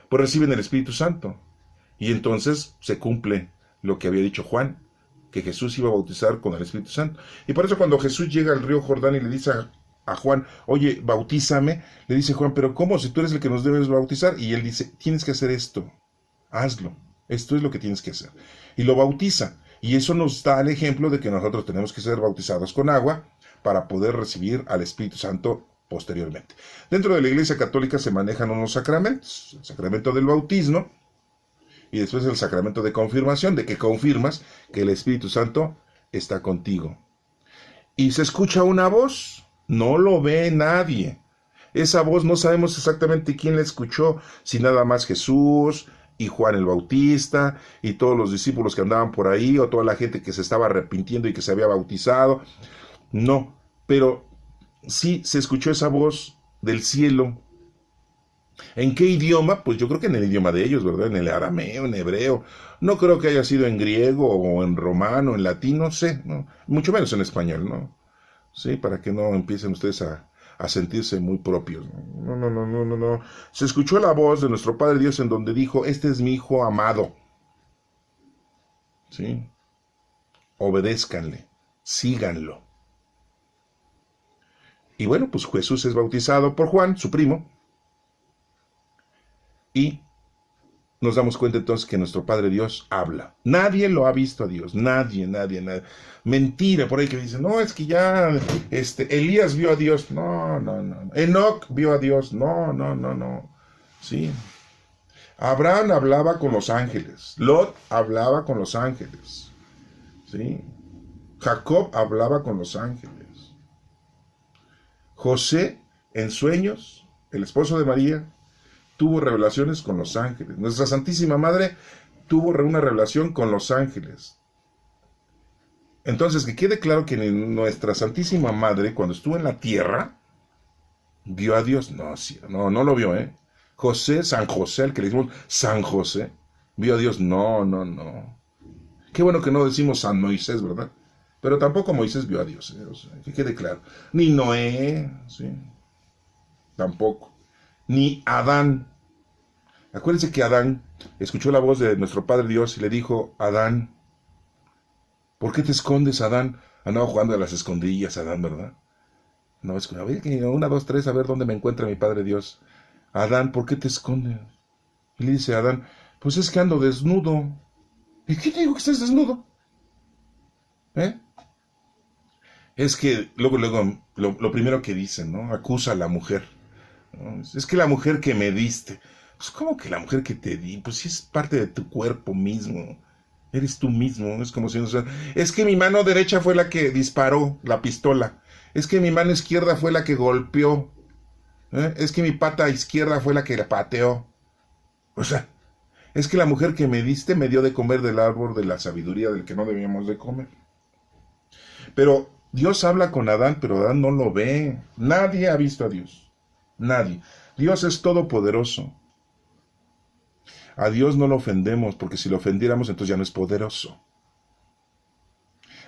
pues reciben el Espíritu Santo. Y entonces se cumple lo que había dicho Juan, que Jesús iba a bautizar con el Espíritu Santo. Y por eso cuando Jesús llega al río Jordán y le dice a Juan, oye, bautízame, le dice Juan, pero ¿cómo? Si tú eres el que nos debes bautizar. Y él dice, tienes que hacer esto, hazlo, esto es lo que tienes que hacer. Y lo bautiza. Y eso nos da el ejemplo de que nosotros tenemos que ser bautizados con agua para poder recibir al Espíritu Santo posteriormente. Dentro de la Iglesia Católica se manejan unos sacramentos, el sacramento del bautismo y después el sacramento de confirmación, de que confirmas que el Espíritu Santo está contigo. Y se escucha una voz, no lo ve nadie. Esa voz no sabemos exactamente quién la escuchó, si nada más Jesús y Juan el Bautista, y todos los discípulos que andaban por ahí, o toda la gente que se estaba arrepintiendo y que se había bautizado. No, pero sí se escuchó esa voz del cielo. ¿En qué idioma? Pues yo creo que en el idioma de ellos, ¿verdad? En el arameo, en hebreo. No creo que haya sido en griego, o en romano, en latín, no sé, no. Mucho menos en español, ¿no? Sí, para que no empiecen ustedes a sentirse muy propios. No. Se escuchó la voz de nuestro Padre Dios en donde dijo, este es mi Hijo amado. ¿Sí? Obedézcanle, síganlo. Y bueno, pues Jesús es bautizado por Juan, su primo, y nos damos cuenta entonces que nuestro Padre Dios habla. Nadie lo ha visto a Dios, nadie. Mentira, por ahí que dicen, no, es que ya Elías vio a Dios. No. Enoc vio a Dios. No. Sí. Abraham hablaba con los ángeles. Lot hablaba con los ángeles. Sí. Jacob hablaba con los ángeles. José, en sueños, el esposo de María, tuvo revelaciones con los ángeles. Nuestra Santísima Madre tuvo una revelación con los ángeles. Entonces, que quede claro que nuestra Santísima Madre, cuando estuvo en la tierra, vio a Dios. No lo vio, ¿eh? San José, el que le decimos San José, vio a Dios. No. Qué bueno que no decimos San Moisés, ¿verdad? Pero tampoco Moisés vio a Dios, ¿eh? O sea, que quede claro. Ni Noé, ¿sí? Tampoco. Ni Adán. Acuérdense que Adán escuchó la voz de nuestro Padre Dios y le dijo, Adán, ¿por qué te escondes, Adán? Andaba jugando a las escondillas, Adán, ¿verdad? No, a ver, 1, 2, 3, a ver dónde me encuentra mi Padre Dios. Adán, ¿por qué te escondes? Y le dice Adán, pues es que ando desnudo. ¿Y qué te digo que estés desnudo? Es que luego, lo primero que dicen, ¿no? Acusa a la mujer, ¿no? Es que la mujer que me diste. Pues, ¿cómo que la mujer que te di? Pues sí es parte de tu cuerpo mismo. Eres tú mismo. Es como si no sea. Es que mi mano derecha fue la que disparó la pistola. Es que mi mano izquierda fue la que golpeó. Es que mi pata izquierda fue la que la pateó. O sea, es que la mujer que me diste me dio de comer del árbol de la sabiduría del que no debíamos de comer. Pero Dios habla con Adán, pero Adán no lo ve. Nadie ha visto a Dios. Nadie. Dios es todopoderoso. A Dios no lo ofendemos, porque si lo ofendiéramos, entonces ya no es poderoso.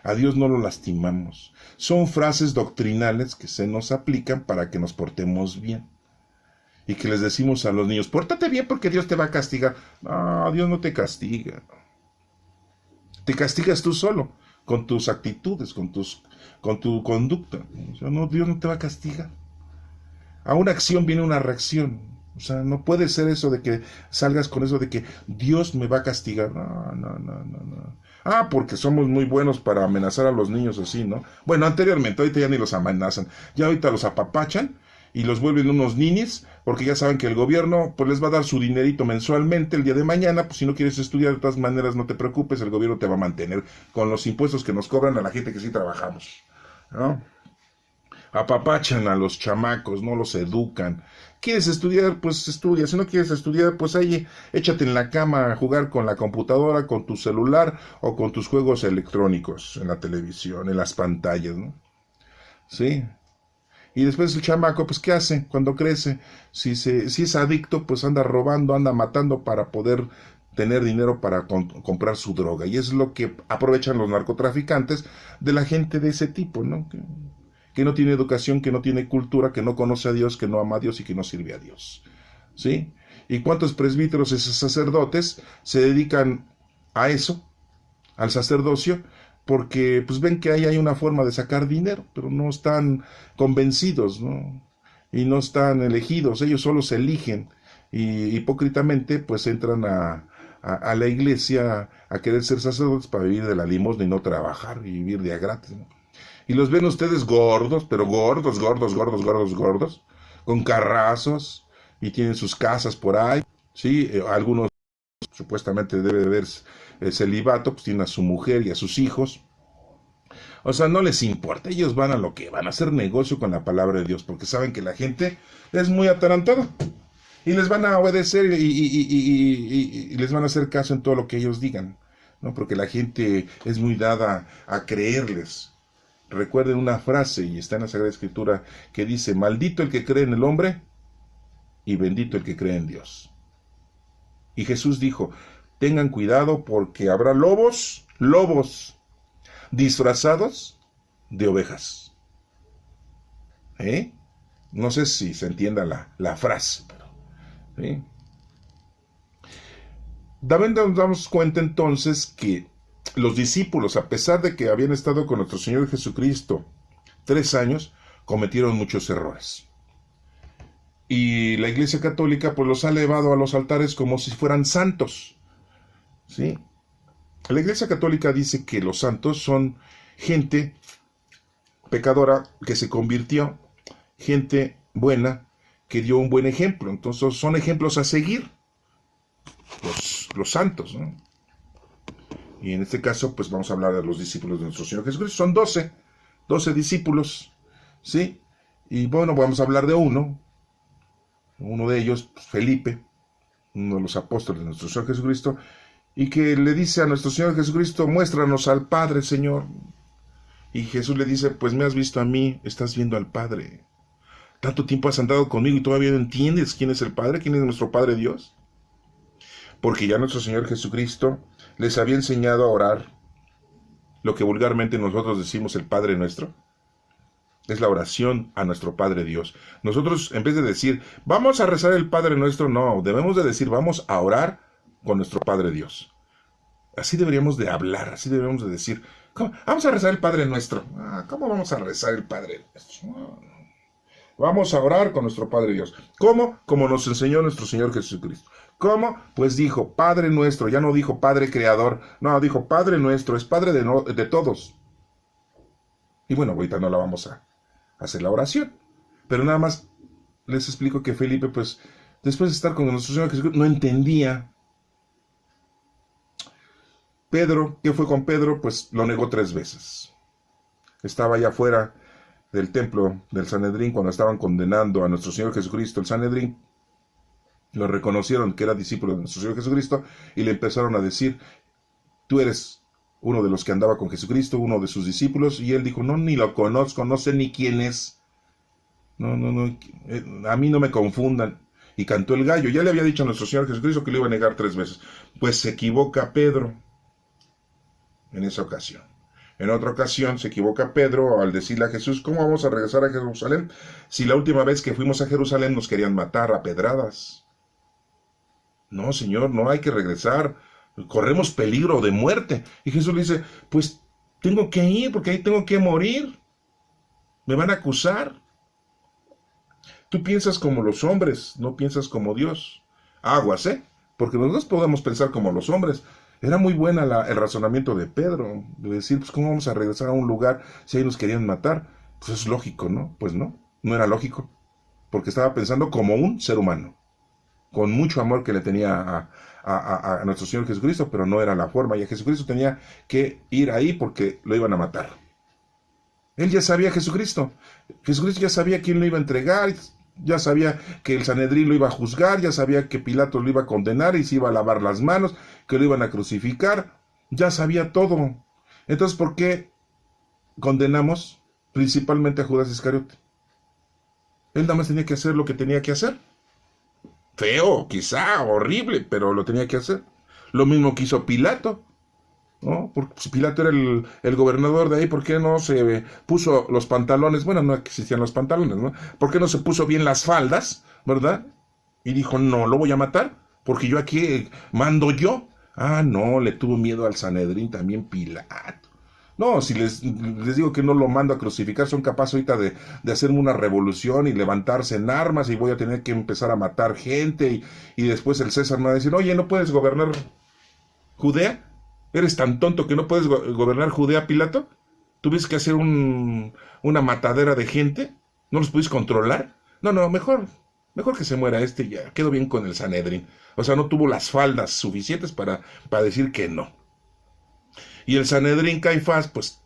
A Dios no lo lastimamos. Son frases doctrinales que se nos aplican para que nos portemos bien. Y que les decimos a los niños, pórtate bien porque Dios te va a castigar. No, Dios no te castiga. Te castigas tú solo, con tus actitudes, con tu conducta. O sea, no, Dios no te va a castigar. A una acción viene una reacción. O sea, no puede ser eso de que salgas con eso de que Dios me va a castigar. No. Ah, porque somos muy buenos para amenazar a los niños así, ¿no? Bueno, anteriormente, ahorita ya ni los amenazan. Ya ahorita los apapachan y los vuelven unos ninis, porque ya saben que el gobierno pues les va a dar su dinerito mensualmente el día de mañana. Pues si no quieres estudiar, de todas maneras no te preocupes, el gobierno te va a mantener con los impuestos que nos cobran a la gente que sí trabajamos, ¿no? Apapachan a los chamacos, no los educan. ¿Quieres estudiar? Pues estudia. Si no quieres estudiar, pues ahí échate en la cama a jugar con la computadora, con tu celular o con tus juegos electrónicos en la televisión, en las pantallas, ¿no? Sí. Y después el chamaco, pues ¿qué hace cuando crece? Si es adicto, pues anda robando, anda matando para poder tener dinero para comprar su droga. Y es lo que aprovechan los narcotraficantes de la gente de ese tipo, ¿no? Que no tiene educación, que no tiene cultura, que no conoce a Dios, que no ama a Dios y que no sirve a Dios. ¿Sí? ¿Y cuántos presbíteros y sacerdotes se dedican a eso, al sacerdocio? Porque pues ven que ahí hay una forma de sacar dinero, pero no están convencidos, ¿no? Y no están elegidos, ellos solo se eligen y hipócritamente pues entran a la iglesia a querer ser sacerdotes para vivir de la limosna y no trabajar y vivir de a gratis, ¿no? Y los ven ustedes gordos, pero gordos, con carrazos, y tienen sus casas por ahí, ¿sí? Algunos supuestamente debe de haber celibato, pues tienen a su mujer y a sus hijos. O sea, no les importa, ellos van a lo que van a hacer negocio con la palabra de Dios, porque saben que la gente es muy atarantada. Y les van a obedecer y les van a hacer caso en todo lo que ellos digan, ¿no? Porque la gente es muy dada a creerles. Recuerden una frase, y está en la Sagrada Escritura, que dice, maldito el que cree en el hombre y bendito el que cree en Dios. Y Jesús dijo, tengan cuidado porque habrá lobos disfrazados de ovejas. No sé si se entienda la frase, pero ¿sí? También nos damos cuenta entonces que los discípulos, a pesar de que habían estado con nuestro Señor Jesucristo 3 años, cometieron muchos errores. Y la Iglesia Católica pues los ha elevado a los altares como si fueran santos, ¿sí? La Iglesia Católica dice que los santos son gente pecadora que se convirtió, gente buena que dio un buen ejemplo. Entonces son ejemplos a seguir, los santos, ¿no? Y en este caso, pues vamos a hablar de los discípulos de nuestro Señor Jesucristo. Son 12 discípulos, ¿sí? Y bueno, vamos a hablar de uno de ellos, pues, Felipe, uno de los apóstoles de nuestro Señor Jesucristo, y que le dice a nuestro Señor Jesucristo, muéstranos al Padre, Señor. Y Jesús le dice, pues me has visto a mí, estás viendo al Padre. Tanto tiempo has andado conmigo y todavía no entiendes quién es el Padre, quién es nuestro Padre Dios. Porque ya nuestro Señor Jesucristo les había enseñado a orar lo que vulgarmente nosotros decimos el Padre Nuestro. Es la oración a nuestro Padre Dios. Nosotros, en vez de decir, vamos a rezar el Padre Nuestro, no, debemos de decir, vamos a orar con nuestro Padre Dios. Así deberíamos de hablar, así deberíamos de decir, ¿cómo? Vamos a rezar el Padre Nuestro. ¿Cómo vamos a rezar el Padre Nuestro? Vamos a orar con nuestro Padre Dios. ¿Cómo? Como nos enseñó nuestro Señor Jesucristo. ¿Cómo? Pues dijo, Padre Nuestro, ya no dijo Padre Creador, no, dijo Padre Nuestro, es Padre de todos. Y bueno, ahorita no la vamos a hacer la oración, pero nada más les explico que Felipe, pues, después de estar con nuestro Señor Jesucristo, no entendía. Pedro, ¿qué fue con Pedro? Pues lo negó 3 veces. Estaba allá afuera del templo del Sanedrín cuando estaban condenando a nuestro Señor Jesucristo. El Sanedrín lo reconocieron que era discípulo de nuestro Señor Jesucristo y le empezaron a decir, tú eres uno de los que andaba con Jesucristo, uno de sus discípulos, y él dijo, no, ni lo conozco, no sé ni quién es. No, no, no, a mí no me confundan. Y cantó el gallo. Ya le había dicho a nuestro Señor Jesucristo que lo iba a negar 3 veces. Pues se equivoca Pedro en esa ocasión. En otra ocasión se equivoca Pedro al decirle a Jesús, ¿cómo vamos a regresar a Jerusalén? Si la última vez que fuimos a Jerusalén nos querían matar a pedradas. No, Señor, no hay que regresar. Corremos peligro de muerte. Y Jesús le dice, pues tengo que ir porque ahí tengo que morir. Me van a acusar. Tú piensas como los hombres, no piensas como Dios. Aguas, ¿eh? Porque nosotros podemos pensar como los hombres. Era muy buena el razonamiento de Pedro, de decir, pues ¿cómo vamos a regresar a un lugar si ahí nos querían matar? Pues es lógico, ¿no? Pues no, no era lógico, porque estaba pensando como un ser humano, con mucho amor que le tenía a nuestro Señor Jesucristo, pero no era la forma, y a Jesucristo tenía que ir ahí porque lo iban a matar. Él ya sabía Jesucristo ya sabía quién lo iba a entregar, ya sabía que el Sanedrín lo iba a juzgar, ya sabía que Pilato lo iba a condenar y se iba a lavar las manos, que lo iban a crucificar, ya sabía todo. Entonces, ¿por qué condenamos principalmente a Judas Iscariote? Él nada más tenía que hacer lo que tenía que hacer. Feo, quizá, horrible, pero lo tenía que hacer. Lo mismo que hizo Pilato, ¿no? Porque si Pilato era el gobernador de ahí, ¿por qué no se puso los pantalones? Bueno, no existían los pantalones, ¿no? ¿Por qué no se puso bien las faldas, verdad? Y dijo, no, lo voy a matar, porque yo aquí mando yo. Ah, no, le tuvo miedo al Sanedrín también Pilato. No, si les digo que no lo mando a crucificar, son capaces ahorita de hacerme una revolución y levantarse en armas y voy a tener que empezar a matar gente y después el César me va a decir, oye, ¿no puedes gobernar Judea? ¿Eres tan tonto que no puedes gobernar Judea, Pilato? ¿Tuviste que hacer una matadera de gente? ¿No los pudiste controlar? No, no, mejor que se muera este, ya quedó bien con el Sanedrín. O sea, no tuvo las faldas suficientes para decir que no. Y el Sanedrín Caifás, pues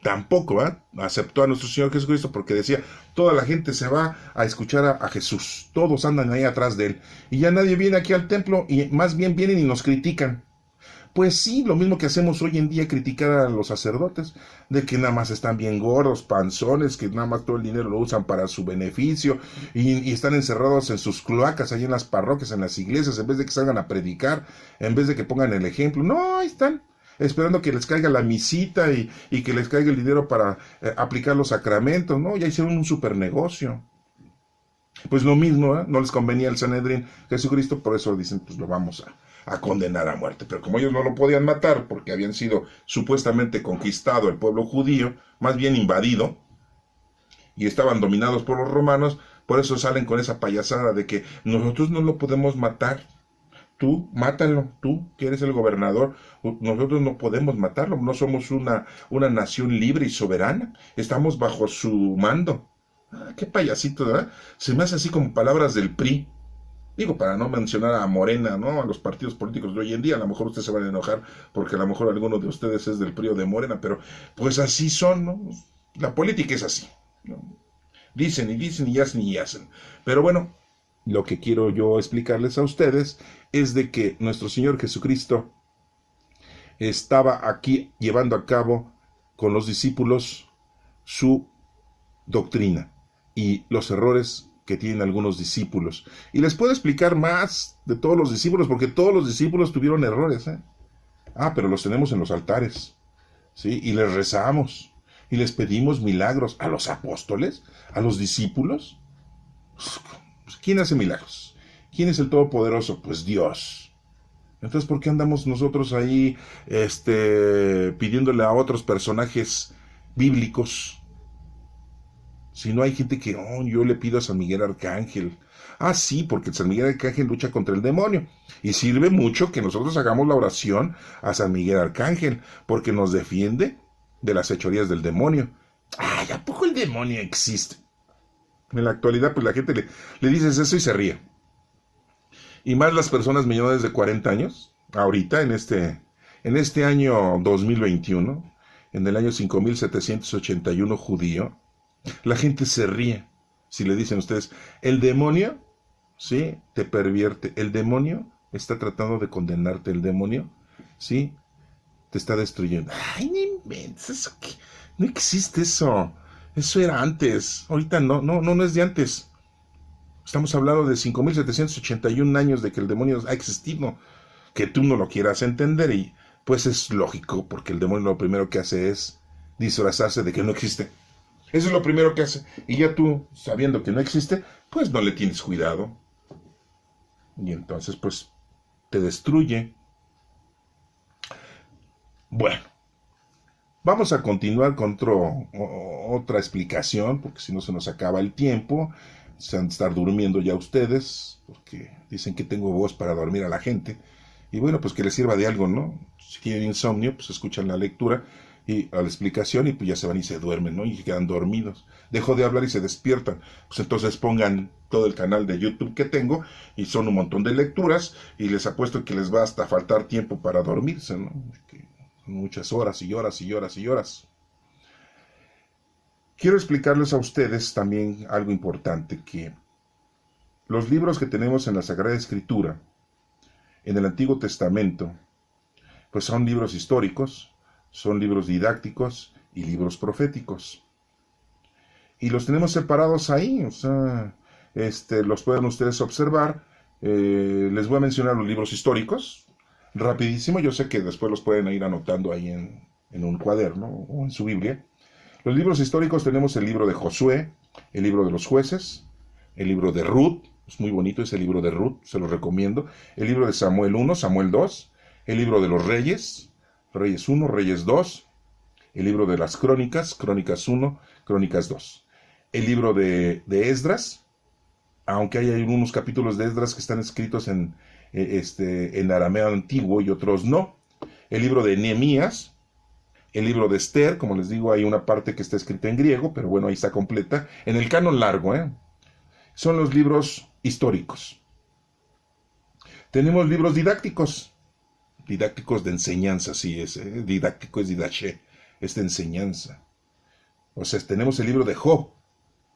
tampoco aceptó a nuestro Señor Jesucristo porque decía, toda la gente se va a escuchar a Jesús, todos andan ahí atrás de él, y ya nadie viene aquí al templo, y más bien vienen y nos critican. Pues sí, lo mismo que hacemos hoy en día, criticar a los sacerdotes, de que nada más están bien gordos, panzones, que nada más todo el dinero lo usan para su beneficio, y están encerrados en sus cloacas, ahí en las parroquias, en las iglesias, en vez de que salgan a predicar, en vez de que pongan el ejemplo. No, ahí están, esperando que les caiga la misita y que les caiga el dinero para aplicar los sacramentos, ¿no? Ya hicieron un super negocio. Pues lo mismo, no les convenía el Sanedrín Jesucristo, por eso dicen, pues lo vamos a condenar a muerte. Pero como ellos no lo podían matar porque habían sido supuestamente conquistado el pueblo judío, más bien invadido, y estaban dominados por los romanos, por eso salen con esa payasada de que nosotros no lo podemos matar. Tú, mátalo, tú que eres el gobernador, nosotros no podemos matarlo, no somos una nación libre y soberana, estamos bajo su mando. Ah, qué payasito, ¿verdad? Se me hace así como palabras del PRI. Digo, para no mencionar a Morena, ¿no? A los partidos políticos de hoy en día, a lo mejor ustedes se van a enojar porque a lo mejor alguno de ustedes es del PRI o de Morena, pero pues así son, ¿no? La política es así, ¿no? Dicen y hacen y hacen. Pero bueno, lo que quiero yo explicarles a ustedes es de que nuestro Señor Jesucristo estaba aquí llevando a cabo con los discípulos su doctrina y los errores que tienen algunos discípulos. Y les puedo explicar más de todos los discípulos, porque todos los discípulos tuvieron errores, ¿eh? Pero los tenemos en los altares, ¿sí? Y les rezamos, y les pedimos milagros a los apóstoles, a los discípulos. ¿Quién hace milagros? ¿Quién es el Todopoderoso? Pues Dios. Entonces, ¿por qué andamos nosotros ahí pidiéndole a otros personajes bíblicos? Si no hay gente que, yo le pido a San Miguel Arcángel. Sí, porque San Miguel Arcángel lucha contra el demonio. Y sirve mucho que nosotros hagamos la oración a San Miguel Arcángel, porque nos defiende de las hechorías del demonio. ¿A poco el demonio existe? En la actualidad, pues la gente le dices eso y se ríe. Y más las personas menores de 40 años, ahorita, en este año 2021, en el año 5781 judío, la gente se ríe si le dicen a ustedes, el demonio, ¿sí?, te pervierte, el demonio está tratando de condenarte, el demonio, ¿sí?, te está destruyendo. No inventes, eso, no existe eso. Eso era antes, ahorita no es de antes. Estamos hablando de 5.781 años de que el demonio ha existido. Que tú no lo quieras entender y pues es lógico, porque el demonio lo primero que hace es disfrazarse de que no existe. Eso es lo primero que hace. Y ya tú, sabiendo que no existe, pues no le tienes cuidado. Y entonces pues te destruye. Bueno, vamos a continuar con otra explicación, porque si no se nos acaba el tiempo. Se han de estar durmiendo ya ustedes, porque dicen que tengo voz para dormir a la gente. Y bueno, pues que les sirva de algo, ¿no? Si tienen insomnio, pues escuchan la lectura y a la explicación y pues ya se van y se duermen, ¿no? Y quedan dormidos. Dejo de hablar y se despiertan. Pues entonces pongan todo el canal de YouTube que tengo y son un montón de lecturas y les apuesto que les va hasta faltar tiempo para dormirse, ¿no? Que son muchas horas y horas y horas y horas. Quiero explicarles a ustedes también algo importante, que los libros que tenemos en la Sagrada Escritura, en el Antiguo Testamento, pues son libros históricos, son libros didácticos y libros proféticos. Y los tenemos separados ahí, o sea, los pueden ustedes observar. Les voy a mencionar los libros históricos, rapidísimo. Yo sé que después los pueden ir anotando ahí en un cuaderno o en su Biblia. Los libros históricos tenemos el libro de Josué, el libro de los jueces, el libro de Ruth, es muy bonito ese libro de Ruth, se lo recomiendo, el libro de Samuel 1, Samuel 2, el libro de los Reyes, Reyes 1, Reyes 2, el libro de las Crónicas, Crónicas 1, Crónicas 2, el libro de Esdras, aunque hay unos capítulos de Esdras que están escritos en arameo antiguo y otros no, el libro de Nehemías, el libro de Esther, como les digo, hay una parte que está escrita en griego, pero bueno, ahí está completa. En el canon largo, son los libros históricos. Tenemos libros didácticos de enseñanza, sí, didáctico es didaché, es de enseñanza. O sea, tenemos el libro de Job.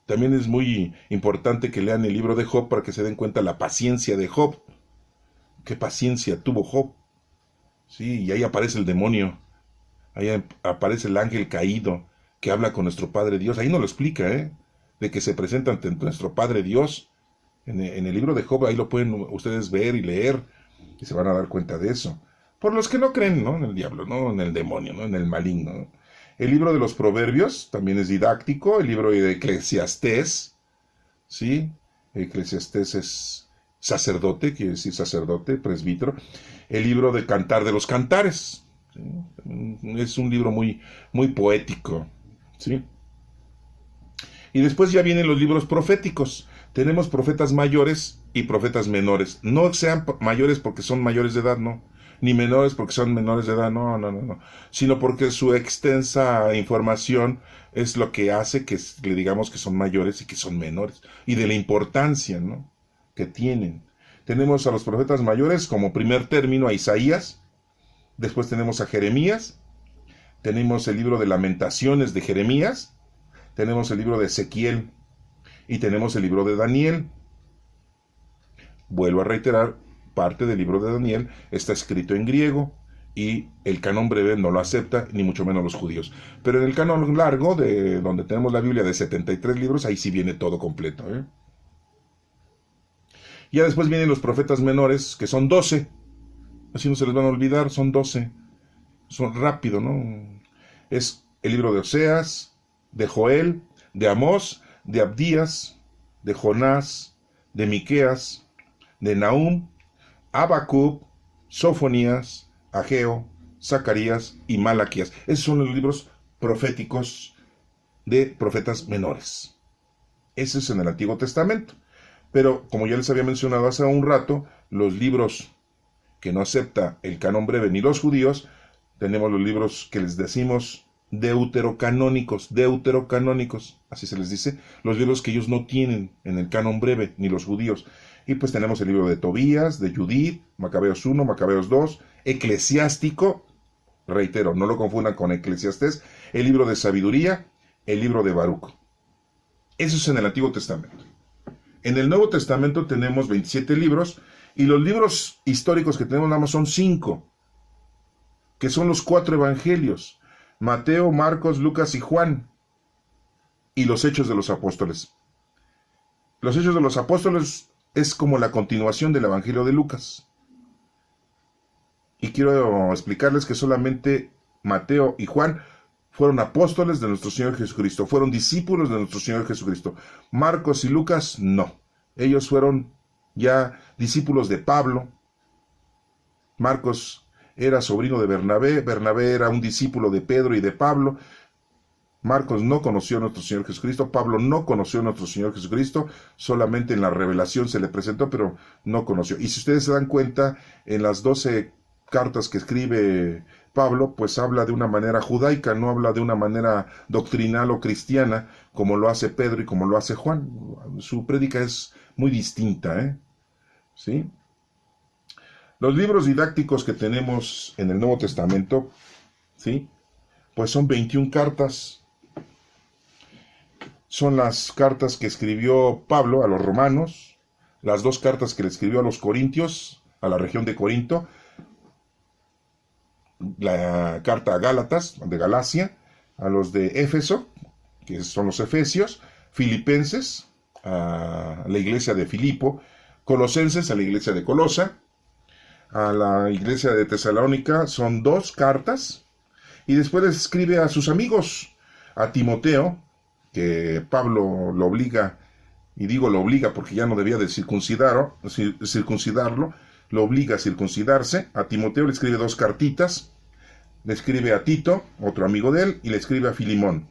También es muy importante que lean el libro de Job para que se den cuenta la paciencia de Job. ¿Qué paciencia tuvo Job? Sí, y ahí aparece el demonio. Ahí aparece el ángel caído que habla con nuestro Padre Dios. Ahí nos lo explica, de que se presenta ante nuestro Padre Dios. En el libro de Job, ahí lo pueden ustedes ver y leer, y se van a dar cuenta de eso. Por los que no creen, ¿no? En el diablo, ¿no? En el demonio, ¿no? En el maligno, ¿no? El libro de los Proverbios también es didáctico. El libro de Eclesiastés, ¿sí? Eclesiastés es sacerdote, quiere decir sacerdote, presbítero. El libro de Cantar de los Cantares, ¿sí? Es un libro muy, muy poético, ¿sí? Y después ya vienen los libros proféticos. Tenemos profetas mayores y profetas menores. No sean mayores porque son mayores de edad, no. Ni menores porque son menores de edad, no. Sino porque su extensa información es lo que hace que le digamos que son mayores y que son menores. Y de la importancia, ¿no?, que tienen. Tenemos a los profetas mayores como primer término a Isaías. Después tenemos a Jeremías. Tenemos el libro de Lamentaciones de Jeremías. Tenemos el libro de Ezequiel. Y tenemos el libro de Daniel. Vuelvo a reiterar, parte del libro de Daniel está escrito en griego y el canon breve no lo acepta, ni mucho menos los judíos. Pero en el canon largo, de donde tenemos la Biblia de 73 libros, ahí sí viene todo completo, Ya después vienen los profetas menores, que son 12. Así no se les van a olvidar, son 12. Son rápido, ¿no? Es el libro de Oseas, de Joel, de Amós, de Abdías, de Jonás, de Miqueas, de Nahum, Habacuc, Sofonías, Ageo, Zacarías y Malaquías. Esos son los libros proféticos de profetas menores. Ese es en el Antiguo Testamento. Pero, como ya les había mencionado hace un rato, los libros que no acepta el canon breve ni los judíos, tenemos los libros que les decimos deuterocanónicos, así se les dice, los libros que ellos no tienen en el canon breve, ni los judíos. Y pues tenemos el libro de Tobías, de Judith, Macabeos 1, Macabeos 2, Eclesiástico, reitero, no lo confundan con Eclesiastés, el libro de Sabiduría, el libro de Baruch. Eso es en el Antiguo Testamento. En el Nuevo Testamento tenemos 27 libros, y los libros históricos que tenemos nada más son 5, que son los 4 evangelios: Mateo, Marcos, Lucas y Juan. y los Hechos de los Apóstoles. Los Hechos de los Apóstoles es como la continuación del Evangelio de Lucas. Y quiero explicarles que solamente Mateo y Juan fueron apóstoles de nuestro Señor Jesucristo, fueron discípulos de nuestro Señor Jesucristo. Marcos y Lucas, no. Ellos fueron ya discípulos de Pablo. Marcos era sobrino de Bernabé, Bernabé era un discípulo de Pedro y de Pablo. Marcos no conoció a nuestro Señor Jesucristo, Pablo no conoció a nuestro Señor Jesucristo, solamente en la revelación se le presentó, pero no conoció. Y si ustedes se dan cuenta, en las 12 cartas que escribe Pablo, pues habla de una manera judaica, no habla de una manera doctrinal o cristiana, como lo hace Pedro y como lo hace Juan. Su prédica es muy distinta, ¿sí? Los libros didácticos que tenemos en el Nuevo Testamento, ¿sí? Pues son 21 cartas. Son las cartas que escribió Pablo a los romanos, las 2 cartas que le escribió a los corintios, a la región de Corinto, la carta a Gálatas, de Galacia, a los de Éfeso, que son los efesios, Filipenses, a la iglesia de Filipo, Colosenses, a la iglesia de Colosa, a la iglesia de Tesalónica, son 2 cartas, y después les escribe a sus amigos, a Timoteo, que Pablo lo obliga, y digo lo obliga porque ya no debía de circuncidarlo, lo obliga a circuncidarse. A Timoteo le escribe 2 cartitas, le escribe a Tito, otro amigo de él, y le escribe a Filimón.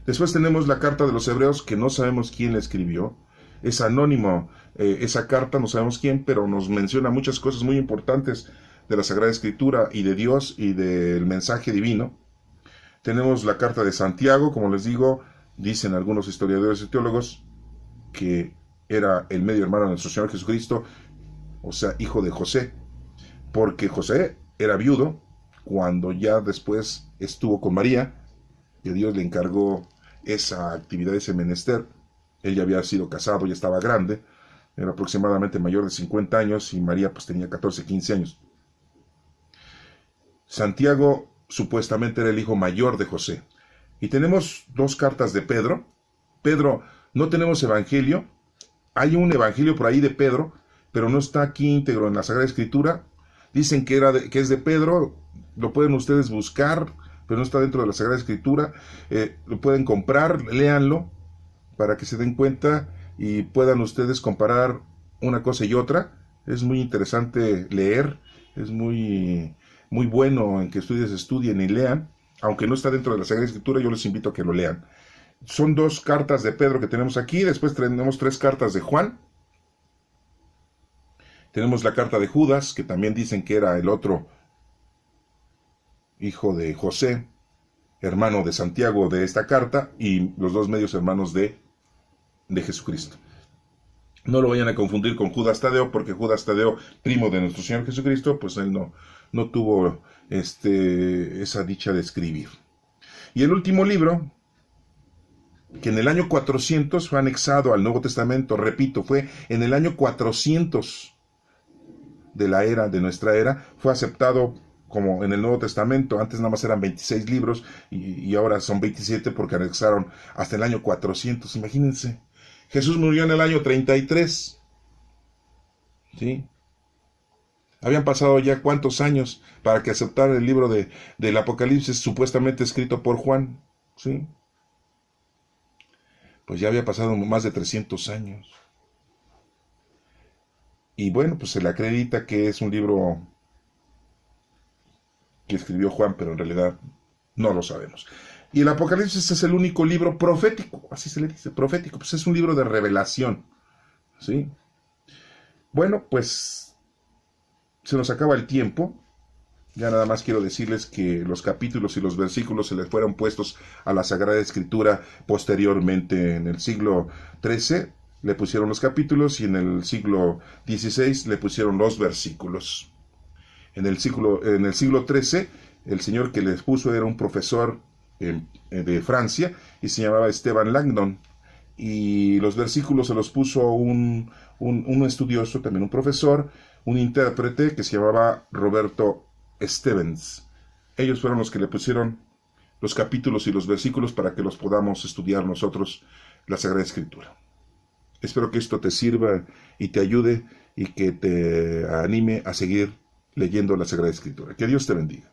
Después tenemos la carta de los Hebreos, que no sabemos quién la escribió, es anónimo esa carta, no sabemos quién, pero nos menciona muchas cosas muy importantes de la Sagrada Escritura y de Dios y del mensaje divino. Tenemos la carta de Santiago, como les digo, dicen algunos historiadores y teólogos que era el medio hermano de nuestro Señor Jesucristo, o sea, hijo de José, porque José era viudo cuando ya después estuvo con María, que Dios le encargó esa actividad, ese menester. Él ya había sido casado, ya estaba grande, era aproximadamente mayor de 50 años, y María pues tenía 14, 15 años. Santiago supuestamente era el hijo mayor de José. Y tenemos 2 cartas de Pedro. Pedro, no tenemos evangelio. Hay un evangelio por ahí de Pedro, pero no está aquí íntegro en la Sagrada Escritura. Dicen que es de Pedro, lo pueden ustedes buscar, pero no está dentro de la Sagrada Escritura. Lo pueden comprar, léanlo, para que se den cuenta y puedan ustedes comparar una cosa y otra. Es muy interesante leer, es muy, muy bueno en que ustedes estudien y lean. Aunque no está dentro de la Sagrada Escritura, yo les invito a que lo lean. Son 2 cartas de Pedro que tenemos aquí, después tenemos 3 cartas de Juan. Tenemos la carta de Judas, que también dicen que era el otro hijo de José, hermano de Santiago de esta carta, y los 2 medios hermanos de Jesucristo. No lo vayan a confundir con Judas Tadeo, porque Judas Tadeo, primo de nuestro Señor Jesucristo, pues él no tuvo esa dicha de escribir. Y el último libro, que en el año 400 fue anexado al Nuevo Testamento, repito, fue en el año 400 de nuestra era, fue aceptado como en el Nuevo Testamento. Antes nada más eran 26 libros y ahora son 27 porque anexaron hasta el año 400. Imagínense, Jesús murió en el año 33. ¿Sí? Habían pasado ya cuántos años para que aceptaran el libro del Apocalipsis supuestamente escrito por Juan. ¿Sí? Pues ya había pasado más de 300 años. Y bueno, pues se le acredita que es un libro que escribió Juan, pero en realidad no lo sabemos. Y el Apocalipsis es el único libro profético, así se le dice, profético, pues es un libro de revelación. ¿Sí? Bueno, pues se nos acaba el tiempo. Ya nada más quiero decirles que los capítulos y los versículos se les fueron puestos a la Sagrada Escritura posteriormente. En el siglo XIII le pusieron los capítulos y en el siglo XVI le pusieron los versículos. En el siglo XIII, el señor que les puso era un profesor de Francia y se llamaba Esteban Langdon. Y los versículos se los puso un estudioso, también un profesor, un intérprete que se llamaba Roberto Stevens. Ellos fueron los que le pusieron los capítulos y los versículos para que los podamos estudiar nosotros, la Sagrada Escritura. Espero que esto te sirva y te ayude y que te anime a seguir leyendo la Sagrada Escritura. Que Dios te bendiga.